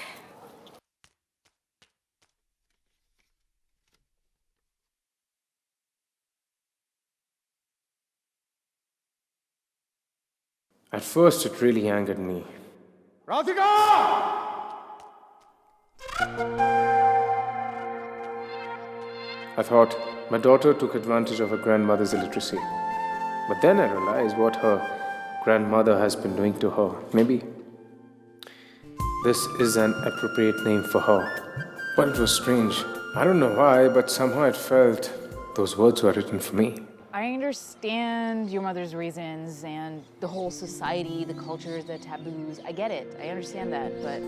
At first, it really angered me. Radhika! I thought my daughter took advantage of her grandmother's illiteracy. But then I realized what her grandmother has been doing to her. Maybe this is an appropriate name for her. But it was strange. I don't know why, but somehow it felt those words were written for me. I understand your mother's reasons and the whole society, the culture, the taboos. I get it. I understand that. But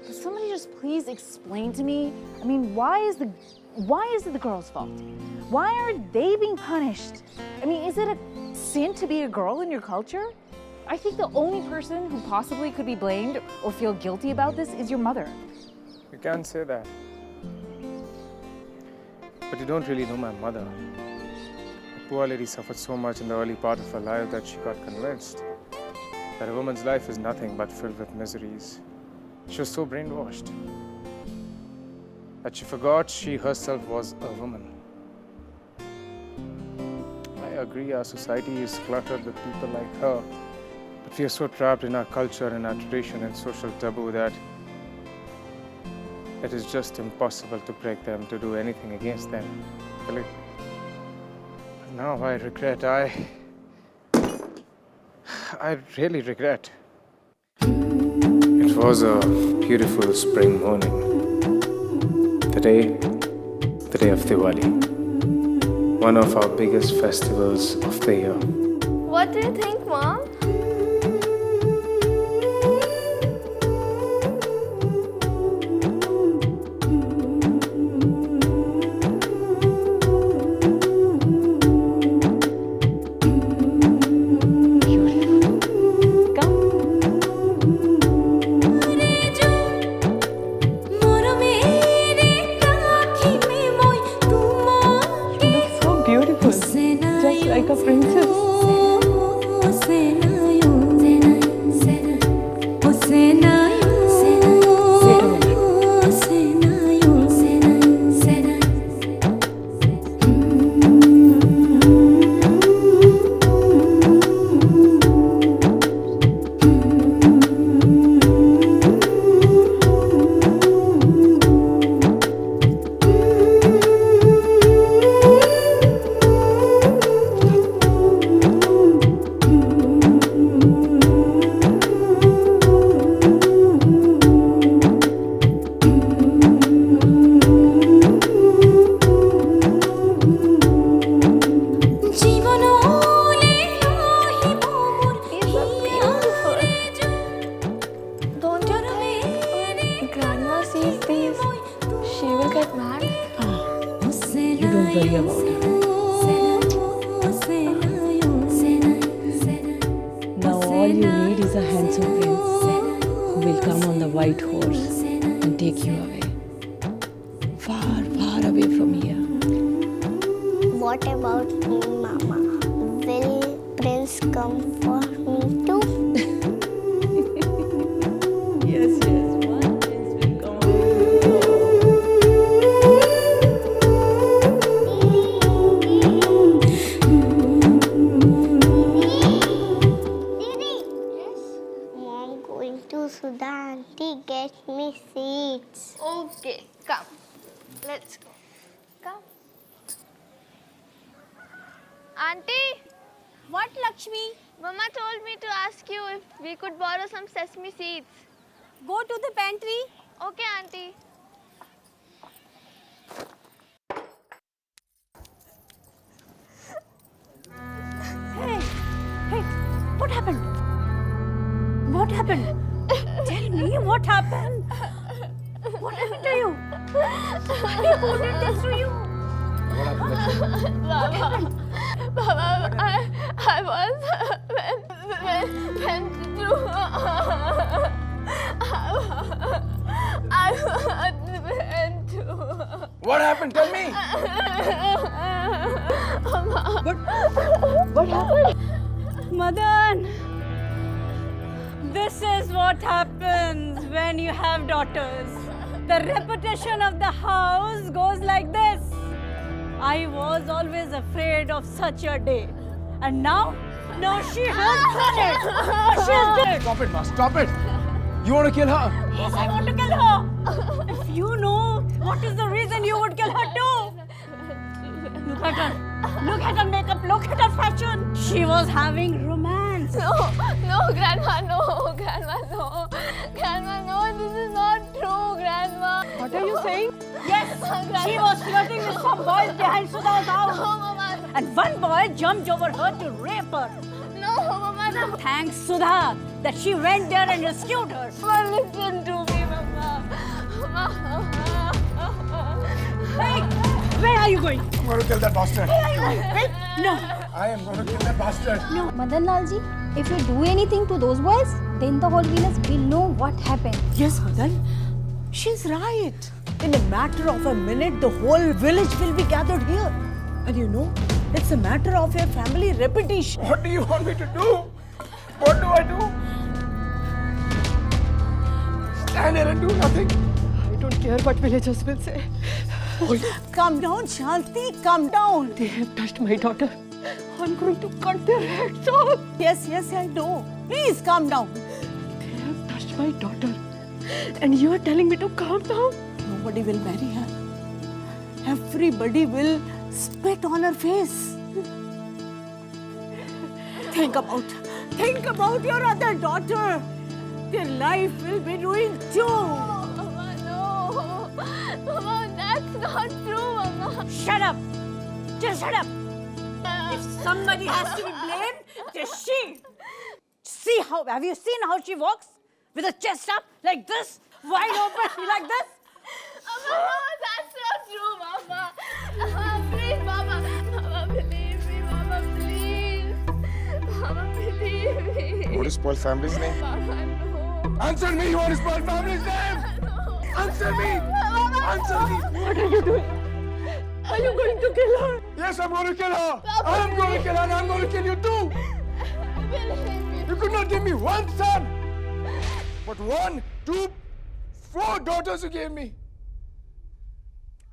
could somebody just please explain to me? I mean, why is it the girl's fault? Why are they being punished? I mean, is it a sin to be a girl in your culture? I think the only person who possibly could be blamed or feel guilty about this is your mother. You can't say that. But you don't really know my mother. The poor lady suffered so much in the early part of her life that she got convinced that a woman's life is nothing but filled with miseries. She was so brainwashed that she forgot she herself was a woman. I agree, our society is cluttered with people like her, but we are so trapped in our culture and our tradition and social taboo that it is just impossible to break them, to do anything against them. Really. Now I regret, I really regret. It was a beautiful spring morning. The day of Diwali. One of our biggest festivals of the year. What do you think, Mom? Like a princess. Worry about her. Now all you need is a handsome prince who will come on the white horse and take you away. Far, far away from here. What about me, Mama? Will Prince come for me too? Yes, yes. One prince will come Mom going to Sudan. Auntie, get me seats. Okay, come. Let's go. Come. Auntie! What, Lakshmi? Mama told me to ask you if we could borrow some sesame seeds. Go to the pantry. Okay, Auntie. Hey, what happened? What happened? Tell me what happened. What happened to you? Who did this to you? What happened? Baba, I was went through. I went to. What happened? Tell me. What happened? Madan, this is what happens when you have daughters. The reputation of the house goes like this. I was always afraid of such a day. And now she has done it. She has done it. Stop it, Ma. Stop it. You want to kill her? Yes, I want to kill her. If you know what is the reason, you would kill her too. Look at her. Look at her makeup. Look at her fashion. She was having romance. No, Grandma, no, Grandma, no. Grandma, no, this is not true, Grandma. What are you saying? Yes, she was flirting with some boys behind Sudha's house. No, Mama. And one boy jumped over her to rape her. No, Mama, no. Thanks, Sudha, that she went there and rescued her. Mama, listen to me, Mama. Hey, where are you going? I'm going to kill that bastard. Where are you going? Wait, no. I am going to kill that bastard. No. Madan Lalji, if you do anything to those boys, then the whole village will know what happened. Yes, Madan. She's right. In a matter of a minute, the whole village will be gathered here. And you know, it's a matter of your family reputation. What do you want me to do? What do I do? Stand here and do nothing? I don't care what villagers will say. Calm down, Shanti. Calm down. They have touched my daughter. I'm going to cut their heads off. Yes, I know. Please calm down. They have touched my daughter. And you are telling me to calm down? Nobody will marry her. Everybody will spit on her face. Think about your other daughter. Their life will be ruined too. Mama, no. Mama, that's not true, Mama. Shut up. Just shut up. If somebody has to be blamed, it is she. Have you seen how she walks? With her chest up like this, wide open like this. Mama, that's not true, Mama. Mama, please, Mama. Mama, believe me, Mama, please. Mama, believe me. You want to spoil family's name? Mama, no. Answer me! You want to spoil family's name? No. Answer me! Mama, Answer me! What are you doing? Are you going to kill her? Yes, I'm going to kill her. Papa, I'm going to kill her and I'm going to kill you too. believe me. You could not give me one son. But 1, 2, 4 daughters you gave me.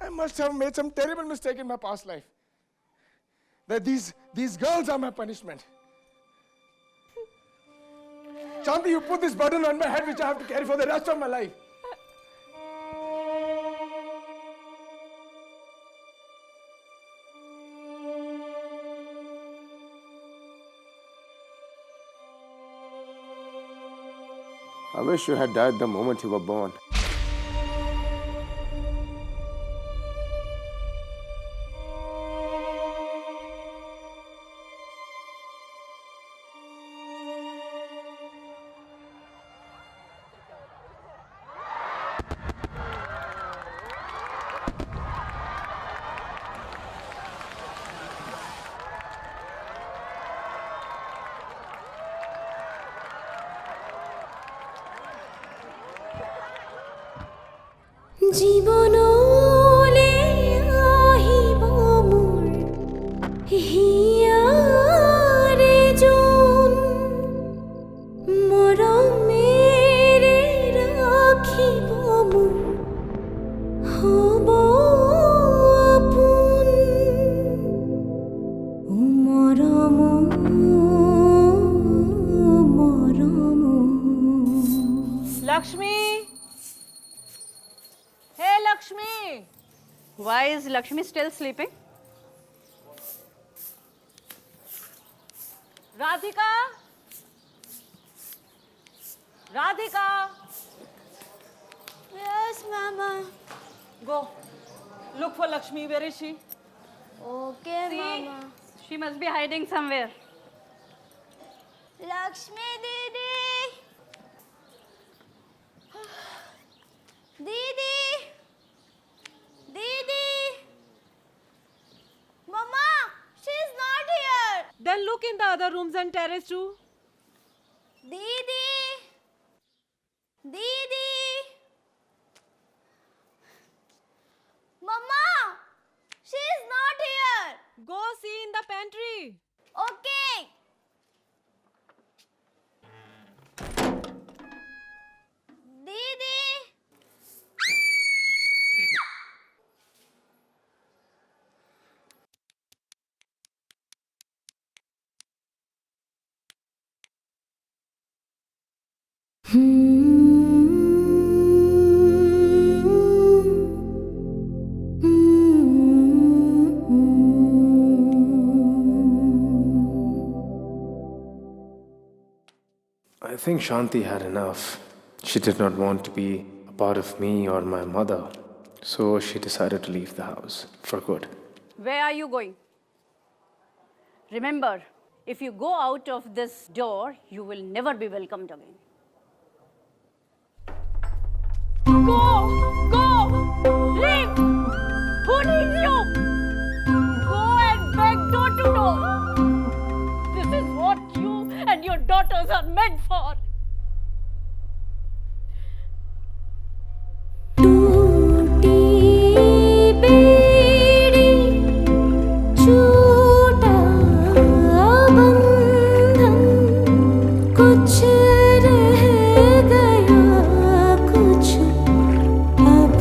I must have made some terrible mistake in my past life. That these girls are my punishment. Shanti, you put this burden on my head which I have to carry for the rest of my life. I wish you had died the moment you were born. জীবনলে আহিব মোৰ হিয়াৰে zone মৰমেৰে ৰাখিব মোৰ হ'ব আপোন মৰম Lakshmi! Why is Lakshmi still sleeping? Radhika? Radhika? Yes, Mama. Go. Look for Lakshmi. Where is she? Okay, See, Mama. she must be hiding somewhere. Lakshmi Didi. Didi. Didi. Mama, she's not here. Then look in the other rooms and terrace too. Didi. Didi. Mama, she's not here. Go see in the pantry. Okay. Didi. I think Shanti had enough. She did not want to be a part of me or my mother, so she decided to leave the house for good. Where are you going? Remember, if you go out of this door, you will never be welcomed again. Go! Go! Leave! Who needs you? Go and beg door to door. This is what you and your daughters are meant for. छूटा बंधन कुछ रह गया कुछ अब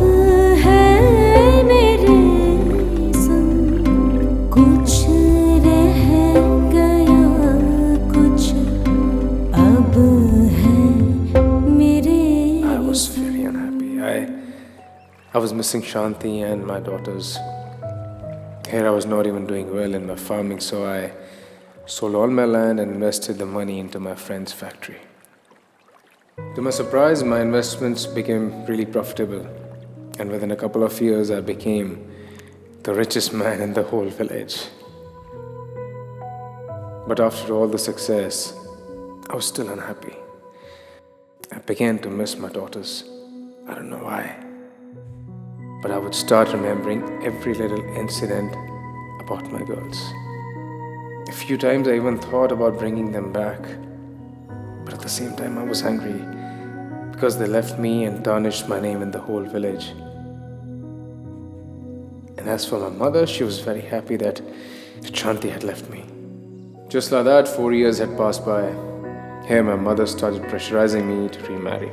है मेरे संग कुछ रह गया कुछ अब है मेरे I was very unhappy. I was missing Shanti and my daughters. Here I was not even doing well in my farming, so I sold all my land and invested the money into my friend's factory. To my surprise, my investments became really profitable, and within a couple of years, I became the richest man in the whole village. But after all the success, I was still unhappy. I began to miss my daughters. I don't know why. But I would start remembering every little incident about my girls. A few times I even thought about bringing them back. But at the same time, I was angry because they left me and tarnished my name in the whole village. And as for my mother, she was very happy that Shanti had left me. Just like that, 4 years had passed by. Here, my mother started pressurizing me to remarry.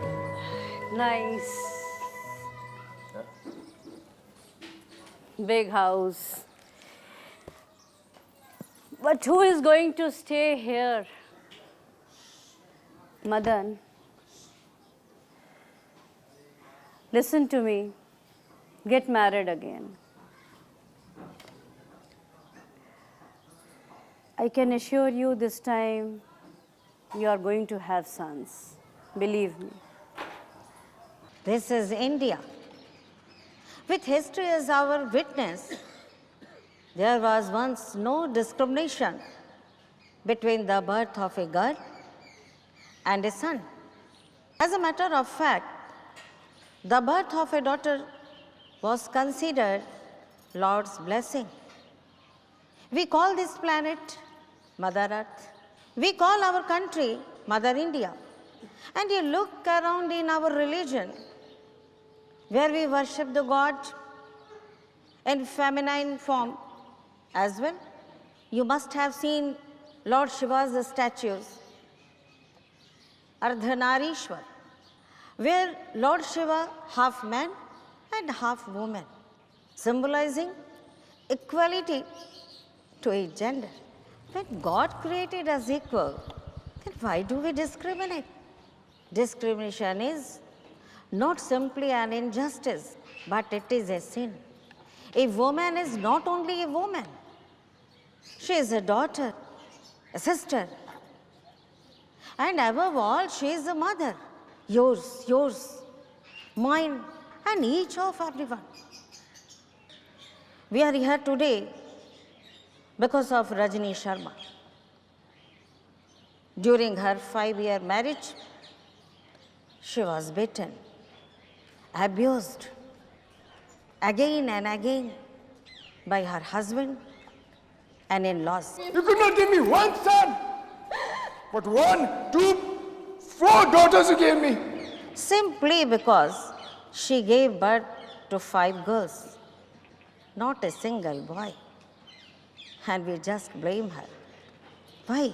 Nice. Big house. But who is going to stay here? Madan, listen to me. Get married again. I can assure you this time you are going to have sons. Believe me. This is India. With history as our witness, there was once no discrimination between the birth of a girl and a son. As a matter of fact, the birth of a daughter was considered Lord's blessing. We call this planet Mother Earth. We call our country Mother India. And you look around in our religion, where we worship the God in feminine form as well. You must have seen Lord Shiva's statues, Ardhanarishwar, where Lord Shiva half man and half woman, symbolizing equality to each gender. When God created us equal, then why do we discriminate? Discrimination is not simply an injustice, but it is a sin. A woman is not only a woman, she is a daughter, a sister, and above all, she is a mother. Yours, mine, and each of everyone. We are here today because of Rajni Sharma. During her 5-year marriage, she was beaten, abused, again and again by her husband and in-laws. You could not give me one son, but 1, 2, 4 daughters you gave me. Simply because she gave birth to 5 girls, not a single boy. And we just blame her. Why?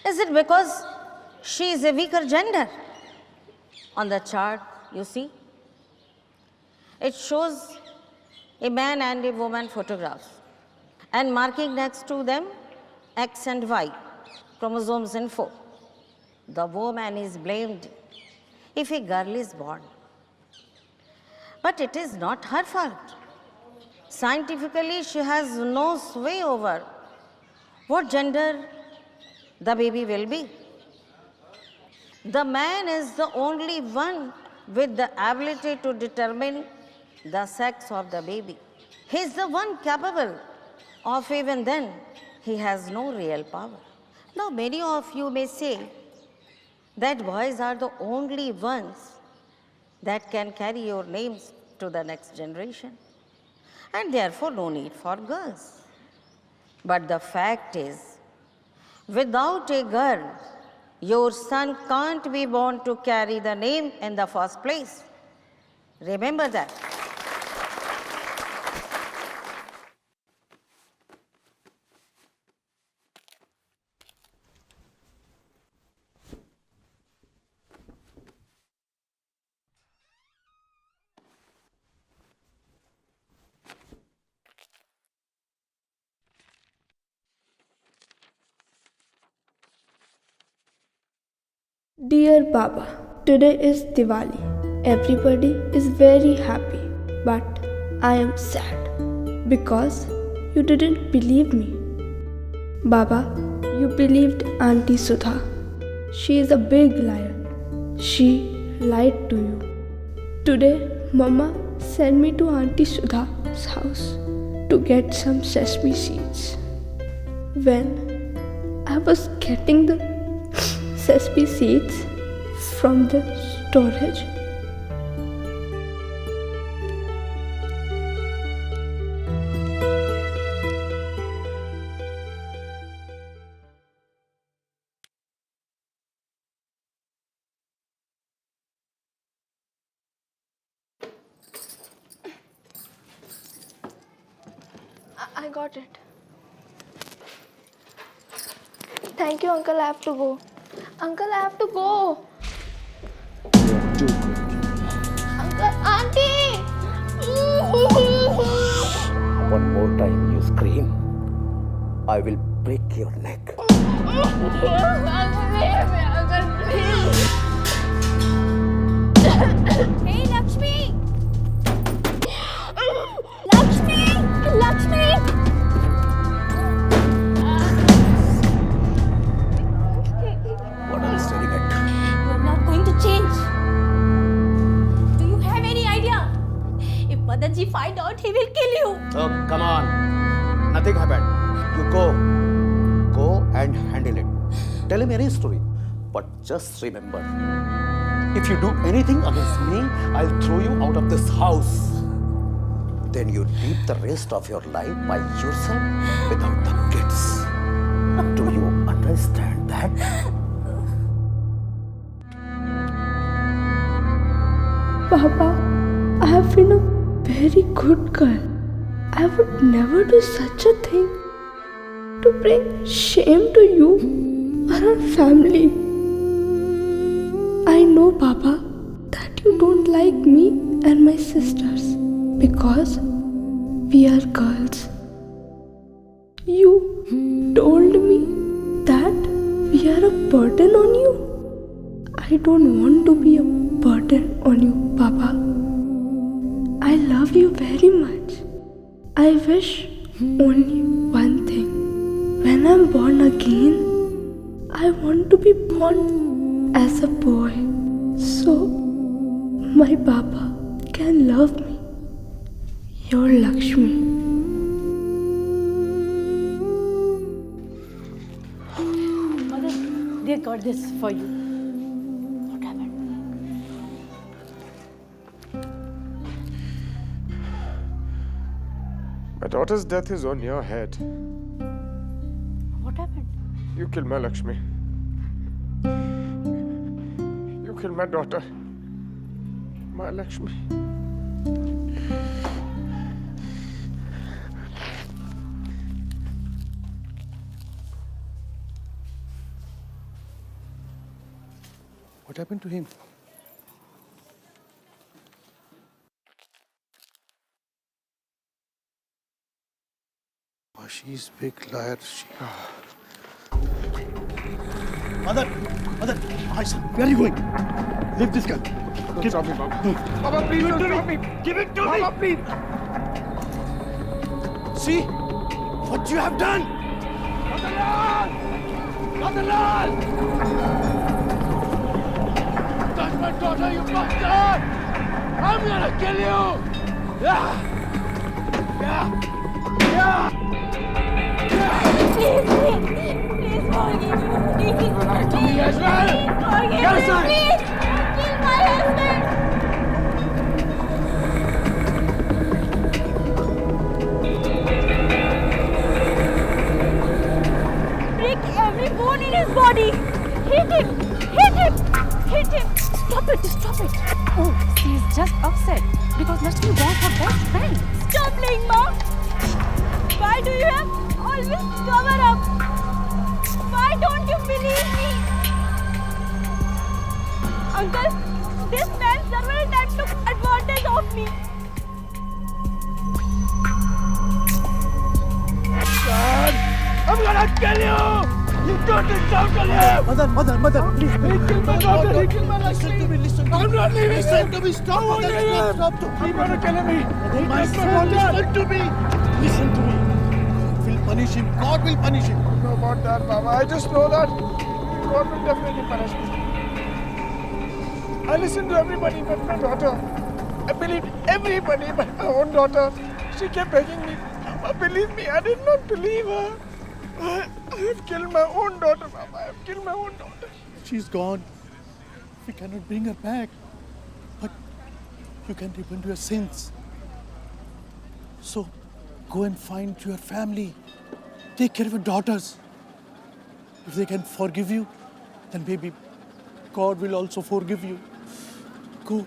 Is it because she is a weaker gender? On the chart, you see, it shows a man and a woman photographs, and marking next to them X and Y, chromosomes info. The woman is blamed if a girl is born. But it is not her fault. Scientifically, she has no sway over what gender the baby will be. The man is the only one with the ability to determine the sex of the baby. He is the one capable of even then, he has no real power. Now, many of you may say that boys are the only ones that can carry your names to the next generation, and therefore no need for girls. But the fact is, without a girl, your son can't be born to carry the name in the first place. Remember that. Dear Baba, today is Diwali. Everybody is very happy, but I am sad because you didn't believe me. Baba, you believed Auntie Sudha. She is a big liar. She lied to you. Today, Mama sent me to Auntie Sudha's house to get some sesame seeds. When I was getting the sesame seeds from the storage, I got it. Thank you, Uncle. I have to go. Uncle, I have to go. Too good. Uncle, Auntie! One more time you scream, I will break your neck. Hey, Lakshmi! Lakshmi! Lakshmi! What are you staring at? You're not going to change. Do you have any idea? If Madanji find out, he will kill you. Oh, come on. Nothing happened. You go. Go and handle it. Tell him any story. But just remember, if you do anything against me, I'll throw you out of this house. Then you live the rest of your life by yourself without the kids. Do you understand that? Papa, I have been a very good girl. I would never do such a thing to bring shame to you or our family. I know, Papa, that you don't like me and my sisters because we are girls. You told me that we are a burden on you. I don't want to be a burden on you, Papa. I I love you very much. I wish only one thing. When I'm born again, I want to be born as a boy, so my Baba can love me. Your Lakshmi. Mother, they got this for you. What happened? My daughter's death is on your head. What happened? You killed my Lakshmi. You killed my daughter. My Lakshmi. What happened to him? Oh, she's big liar. Mother, my son, where are you going? Leave this gun. Don't stop me, Baba. Baba, please don't stop me. Give it to me. Baba, please. See what you have done. Motherlal! Touch my daughter, you bastard! I'm gonna kill you! Yeah! Please forgive me. Please. You lied to me as well! Forgive Yes, me, sir. please. Kill my husband. Break every bone in his body. Hit him. Hit him. Hit him. Stop it. Stop it. Oh, she's just upset because Lakshmi was her best friend. Stop playing, Ma. Why do you have always cover up? Why don't you believe me? Uncle, this man several times took advantage of me. Son! I'm gonna kill you! You don't deserve to live! Mother, please. He killed my daughter, he killed my Listen Lakshmi! to me, listen to me. I'm not leaving Listen him. to me, stop, I won't mother, leave him. stop. He's gonna kill me! He My killed my son, daughter! listen to me. Listen to me. God will punish him. God will punish him. I don't know about that, Baba. I just know that God will definitely punish me. I listened to everybody but my daughter. I believed everybody but my own daughter. She kept begging me, Baba, believe me. I did not believe her. I have killed my own daughter, Baba. I have killed my own daughter. She's gone. We cannot bring her back. But you can repent your sins. So go and find your family. Take care of your daughters. If they can forgive you, then maybe God will also forgive you. Go.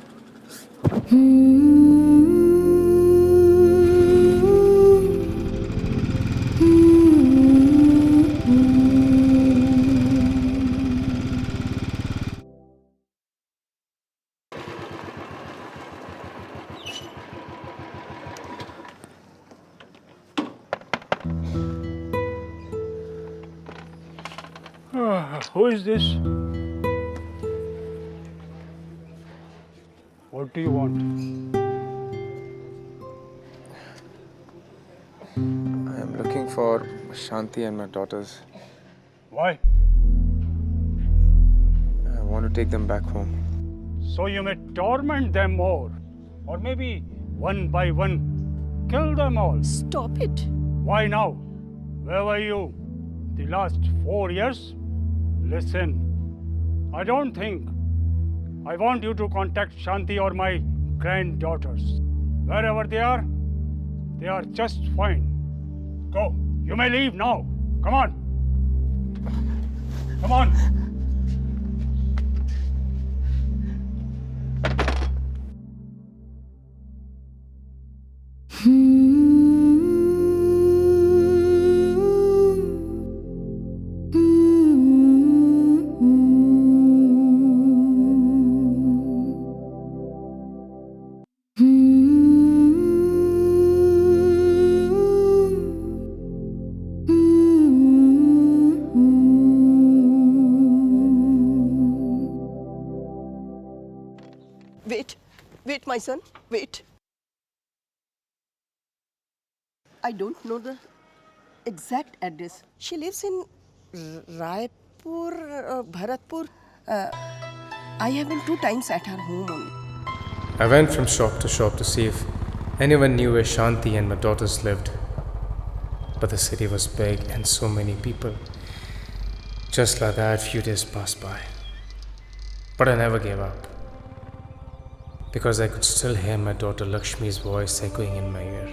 Who is this? What do you want? I am looking for Shanti and my daughters. Why? I want to take them back home. So you may torment them more. Or maybe one by one, kill them all. Stop it. Why now? Where were you the last 4 years? Listen, I don't think I want you to contact Shanti or my granddaughters. Wherever they are just fine. Go. You may leave now. Come on. Come on. Wait, my son, wait. I don't know the exact address. She lives in Raipur, Bharatpur. I have been 2 times at her home only. I went from shop to see if anyone knew where Shanti and my daughters lived. But the city was big and so many people. Just like that, few days passed by. But I never gave up. Because I could still hear my daughter Lakshmi's voice echoing in my ear.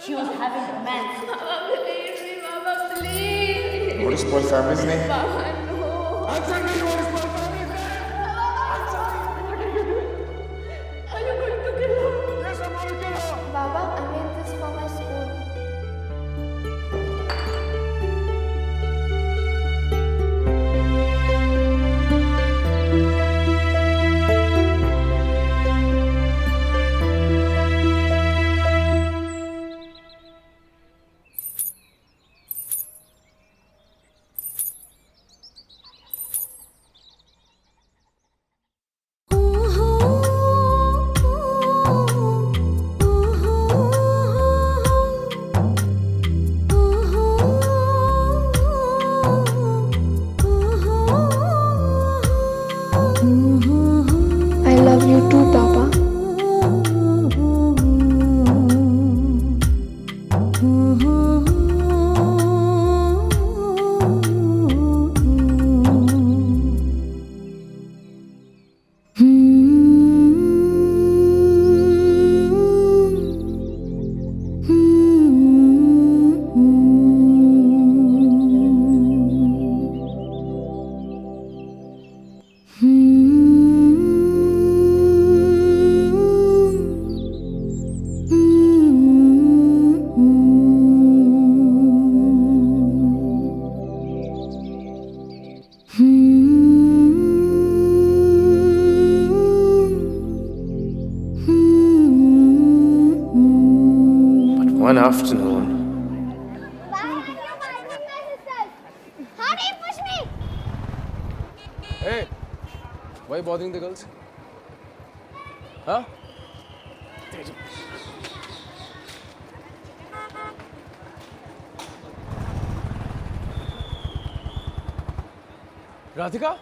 She was having romance. Mama, believe me, Mama, please. What is Paul family's name? Mama, no. Answer me, what is Paul family's name? What are you doing? Are you going to kill her? Yes, I'm going to kill her. Baba, I made this for my school. I love you too, Papa. One afternoon, How do you push me? Hey, why are you bothering the girls? Huh? Radhika?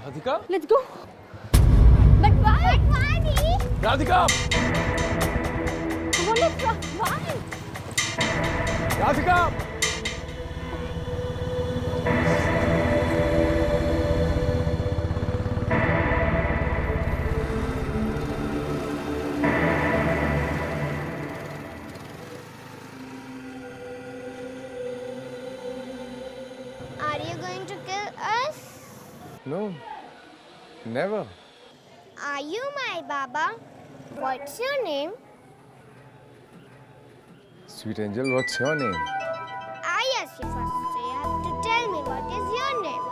Radhika? Let's go. But why? But why, Dee? Radhika! Come on, let's go. Why? Radhika! Are you going to kill us? no, never. Are you my Baba? What's your name? Sweet angel, what's your name? I asked you first, so you have to tell me what is your name.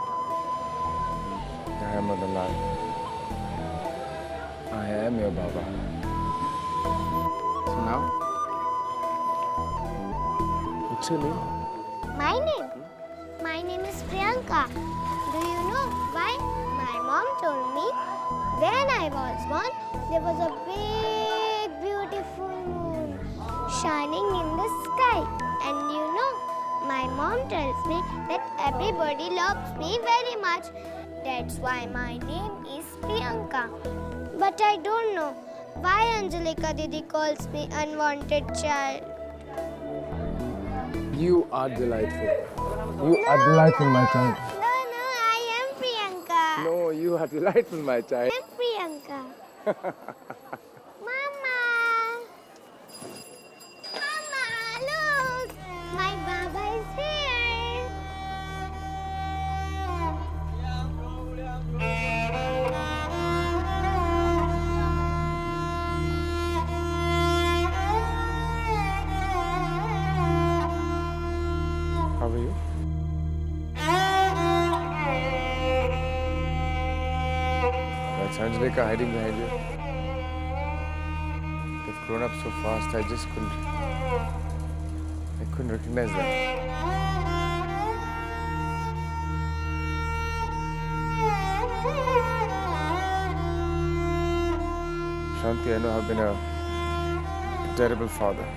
I am Madanlal. I am your Baba. So now, what's your name? My name? My name is Priyanka. Do you know why? My mom told me when I was born, there was a big, beautiful moon shining in the sky. And you know, my mom tells me that everybody loves me very much. That's why my name is Priyanka. But I don't know why Anjalika Didi calls me unwanted child. You are delightful. You are delightful, my child. No, I am Priyanka. No, you are delightful, my child. I am Priyanka. Mama! Mama, look! My Baba is here. How are you? That's Angelika hiding behind you. They've grown up so fast, I couldn't recognize them. Shanti, I know I've been a terrible father.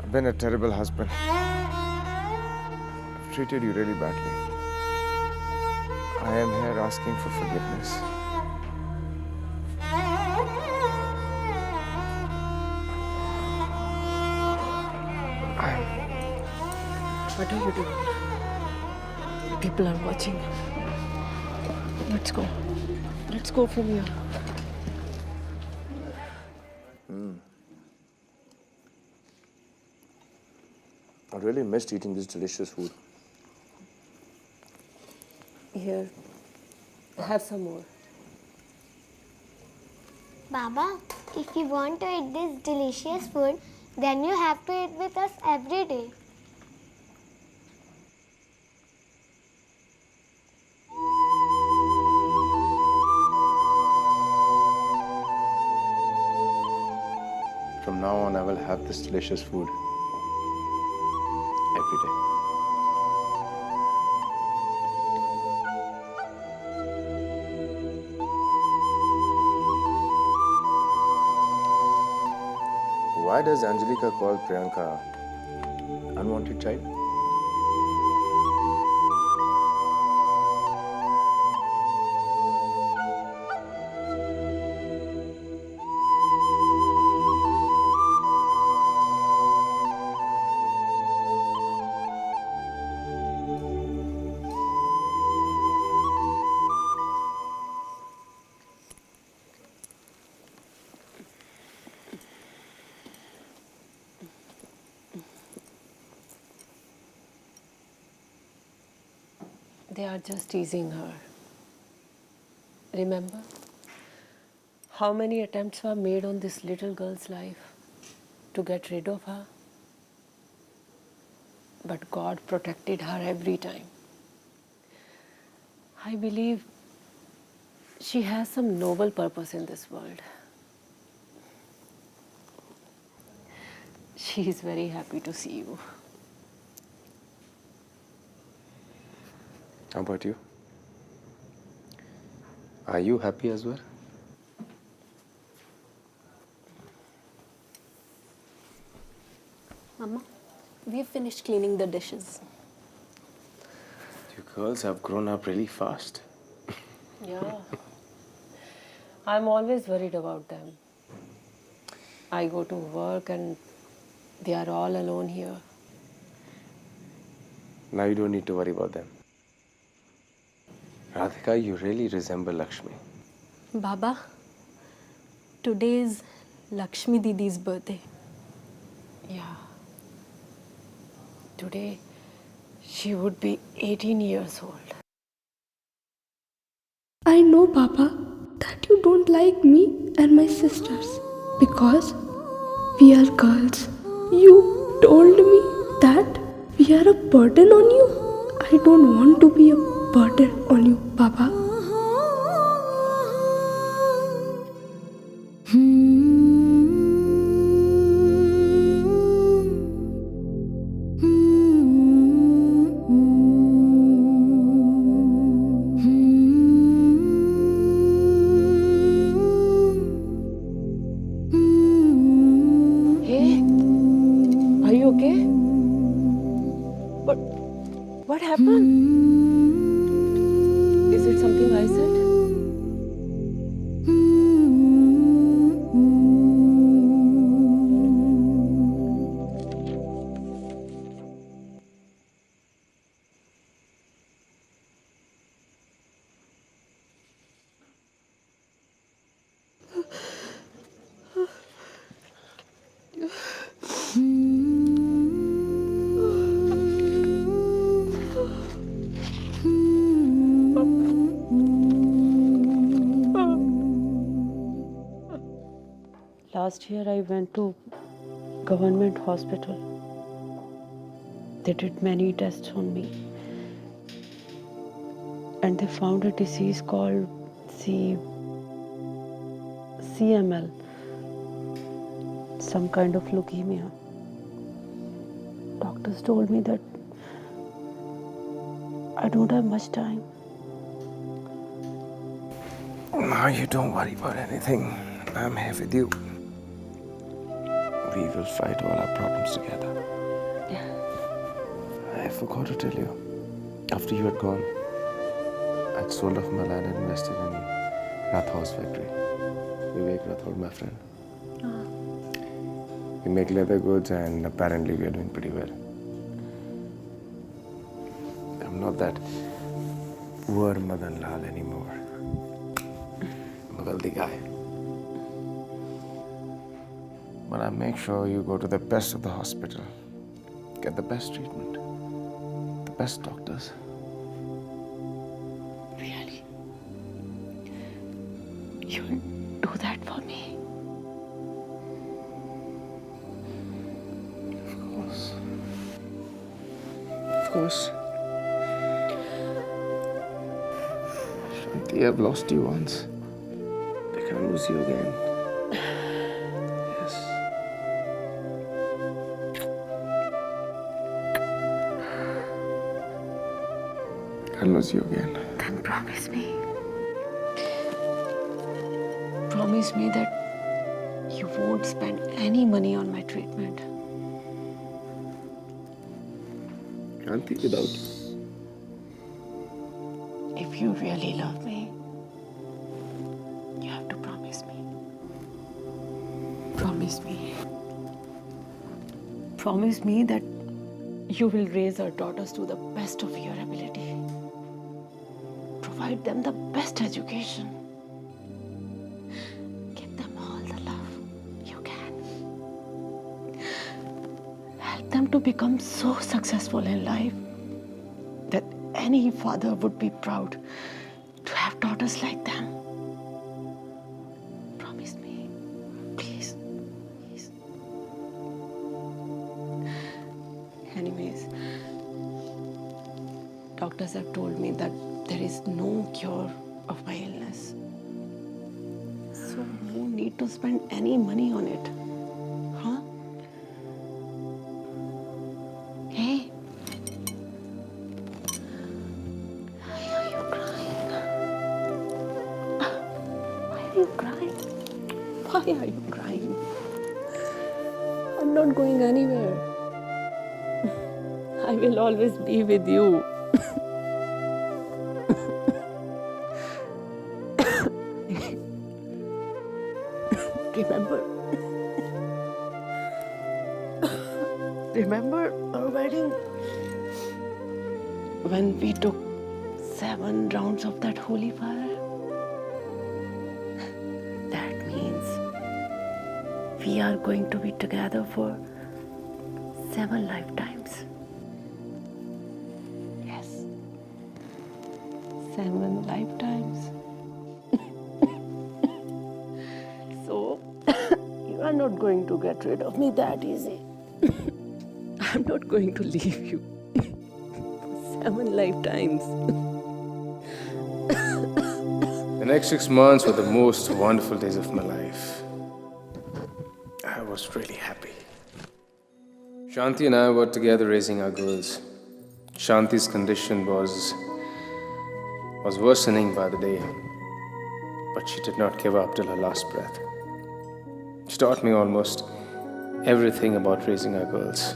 I've been a terrible husband. I've treated you really badly. I am here asking for forgiveness. What are you doing? People are watching. Let's go. Let's go from here. I really missed eating this delicious food. Here, have some more. Baba, if you want to eat this delicious food, then you have to eat with us every day. From now on, I will have this delicious food every day. Why does Angelika call Priyanka unwanted child? They are just teasing her. Remember how many attempts were made on this little girl's life to get rid of her? But God protected her every time. I believe she has some noble purpose in this world. She is very happy to see you. How about you? Are you happy as well? Mama, we've finished cleaning the dishes. You girls have grown up really fast. Yeah. I'm always worried about them. I go to work and they are all alone here. Now you don't need to worry about them. Radhika, you really resemble Lakshmi. Baba, today is Lakshmi Didi's birthday. Yeah. Today, she would be 18 years old. I know, Papa, that you don't like me and my sisters because we are girls. You told me that we are a burden on you. I don't want to be a burden on you, Papa. Hey, are you okay? What happened? Is it something I said? Last year I went to government hospital. They did many tests on me. And they found a disease called CML, some kind of leukemia. Doctors told me that I don't have much time. No, you don't worry about anything. I'm here with you. We will fight all our problems together. I forgot to tell you. After you had gone, I'd sold off my land and invested in Rathaur's factory. Vivek Rathaur, my friend. We make leather goods and apparently we are doing pretty well. I'm not that poor Madan Lal anymore. I'm a wealthy guy. But I make sure you go to the best of the hospital. Get the best treatment. The best doctors. Really? You'll do that for me? Of course. Shanti, I've lost you once. I can't lose you again. Yes. I can't lose you again. Then promise me. Promise me that you won't spend any money on my treatment. Shanti, without you. If you really love me, you have to promise me. Promise me. Promise me that you will raise our daughters to the best of your ability. Provide them the best education. Give them all the love you can. Help them to become so successful in life that any father would be proud to have daughters like them. Promise me, please. Please. Anyways, doctors have told me that there is no cure of my illness. So no need to spend any money on it. Huh? Hey. Why are you crying? Why are you crying? Why are you crying? I'm not going anywhere. I will always be with you. Remember our wedding? When we took 7 rounds of that holy fire? That means we are going to be together for 7 lifetimes. Yes. 7 lifetimes. So, you are not going to get rid of me that easy. I'm not going to leave you for 7 lifetimes. The next 6 months were the most wonderful days of my life. I was really happy. Shanti and I were together raising our girls. Shanti's condition was worsening by the day, but she did not give up till her last breath. She taught me almost everything about raising our girls.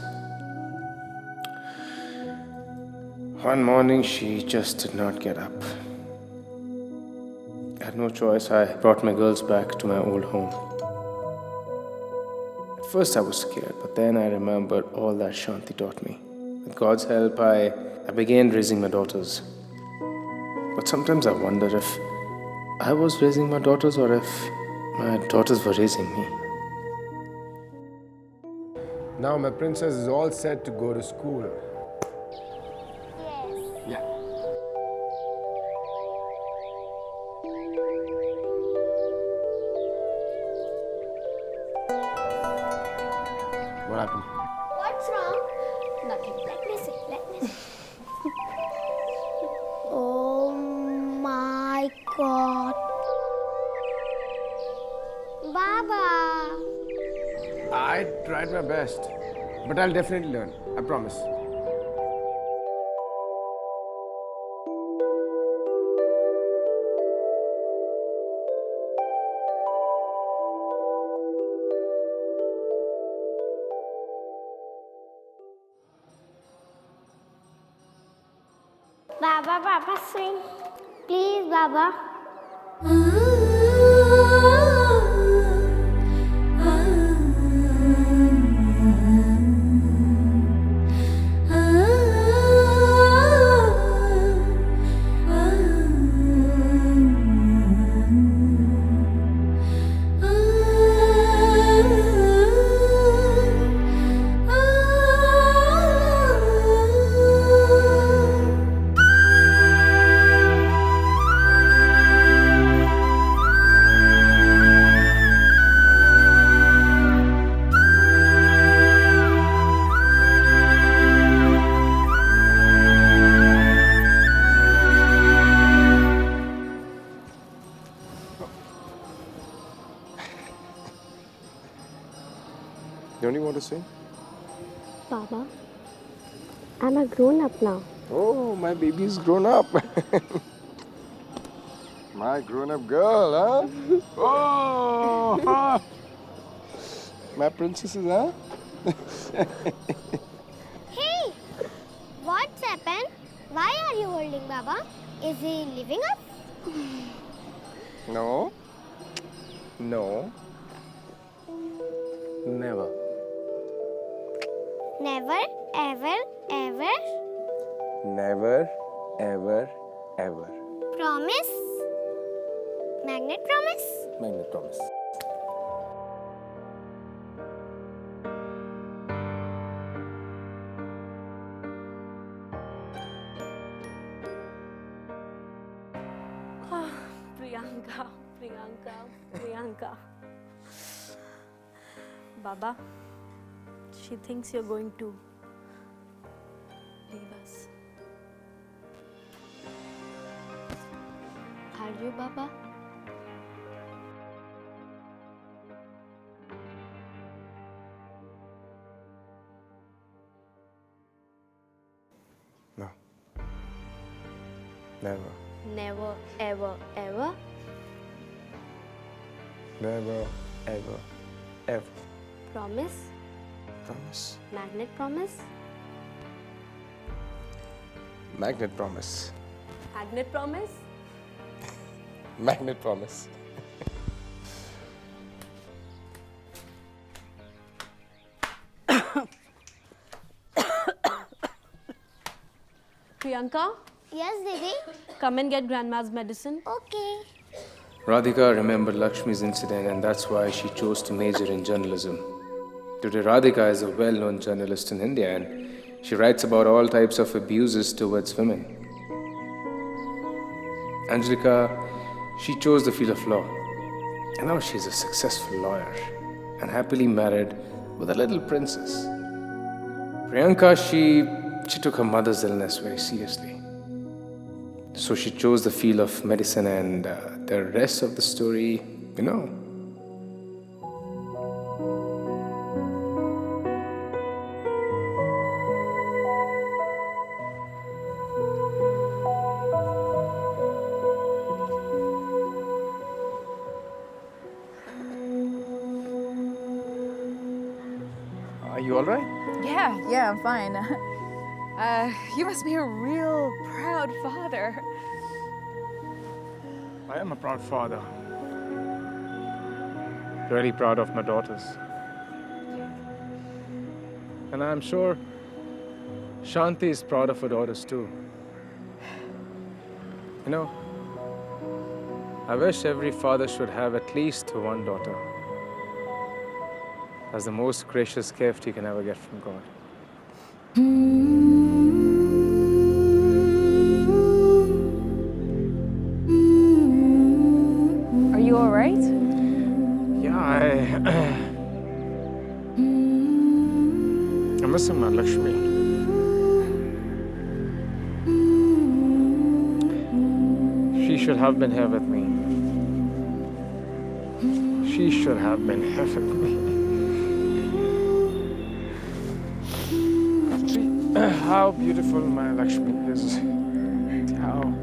One morning, she just did not get up. I had no choice. I brought my girls back to my old home. At first, I was scared, but then I remembered all that Shanti taught me. With God's help, I began raising my daughters. But sometimes I wonder if I was raising my daughters or if my daughters were raising me. Now my princess is all set to go to school. Yeah. What happened? What's wrong? Nothing. Let me see. Oh my God. Baba. I tried my best, but I'll definitely learn. I promise. Baba, sing. Please, Baba. Don't you want to sing? Baba, I'm a grown-up now. Oh, my baby's grown up. My grown-up girl, huh? Oh! My princesses, huh? Hey, what's happened? Why are you holding Baba? Is he leaving us? No. No. Never. Never, ever, ever. Never, ever, ever. Promise? Magnet promise? Magnet promise. Priyanka. Baba, she thinks you're going to leave us. Are you, Baba? No. Never. Never, ever, ever. Never, ever, ever. Promise? Promise. Magnet promise? Magnet promise. Magnet promise? Magnet promise. Priyanka, Yes, Didi. come and get grandma's medicine. Okay. Radhika remembered Lakshmi's incident, and that's why she chose to major in journalism. Today, Radhika is a well-known journalist in India, and she writes about all types of abuses towards women. Angelika, she chose the field of law, and now she's a successful lawyer and happily married with a little princess. Priyanka, she took her mother's illness very seriously. So she chose the field of medicine, and the rest of the story, you know. Are you all right? Yeah, I'm fine. You must be a real proud father. I am a proud father. Really proud of my daughters. And I'm sure Shanti is proud of her daughters too. You know, I wish every father should have at least one daughter. That's the most gracious gift you can ever get from God. Are you all right? Yeah, I'm missing my Lakshmi. should have been here with me. She should have been here with me. See how beautiful my Lakshmi is. How.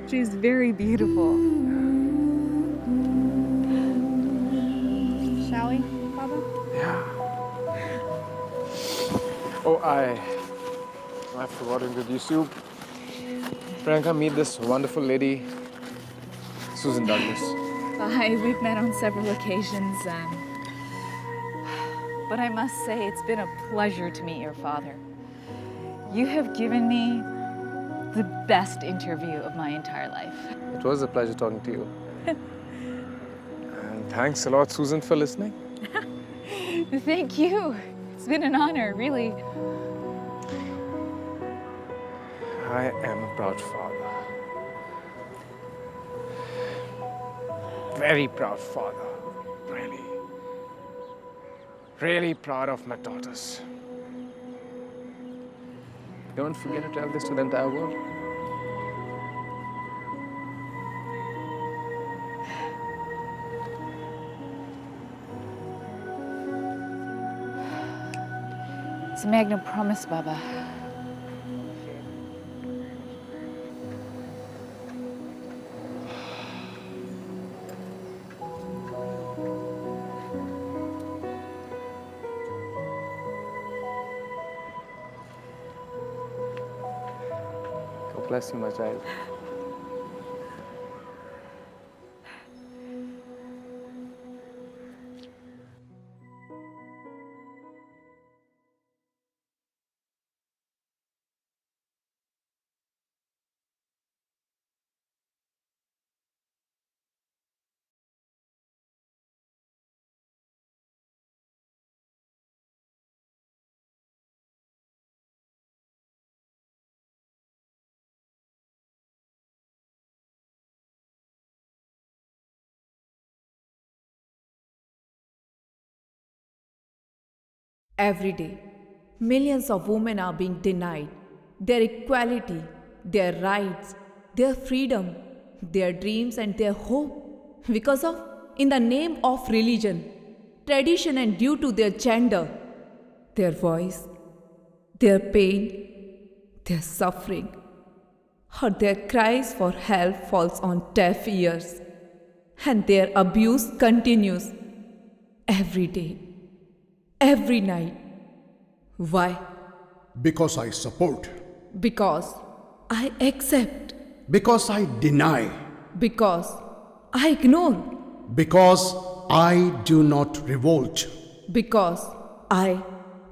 She's very beautiful. Shall we, Baba? Oh, I forgot to introduce you. Priyanka, meet this wonderful lady, Susan Douglas. Hi, we've met on several occasions, but I must say it's been a pleasure to meet your father. You have given me the best interview of my entire life. It was a pleasure talking to you. And thanks a lot, Susan, for listening. Thank you. It's been an honor, really. I am a proud father. Very proud father. Really. Really proud of my daughters. Don't forget to tell this to the entire world. It's a magnum promise, Baba. God bless you, my child. Every day, millions of women are being denied their equality, their rights, their freedom, their dreams and their hope because of, in the name of religion, tradition and due to their gender, their voice, their pain, their suffering, or their cries for help falls on deaf ears, and their abuse continues every day. Every night. Why? Because I support. Because I accept. Because I deny. Because I ignore. Because I do not revolt. Because I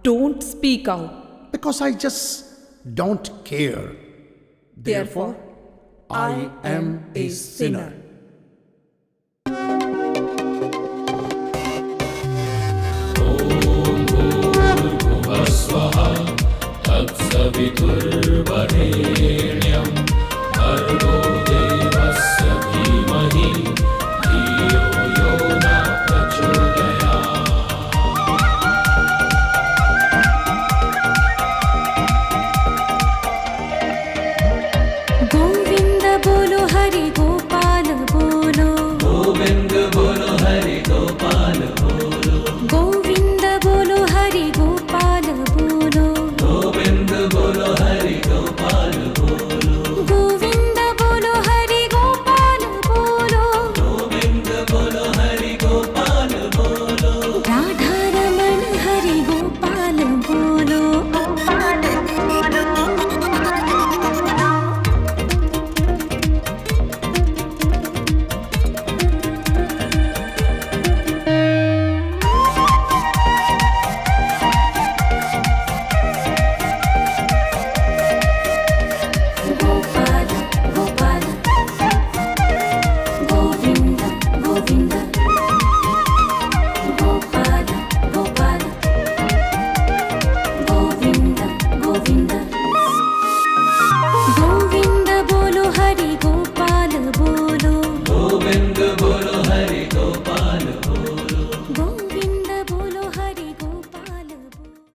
don't speak out. Because I just don't care. Therefore, I am a sinner.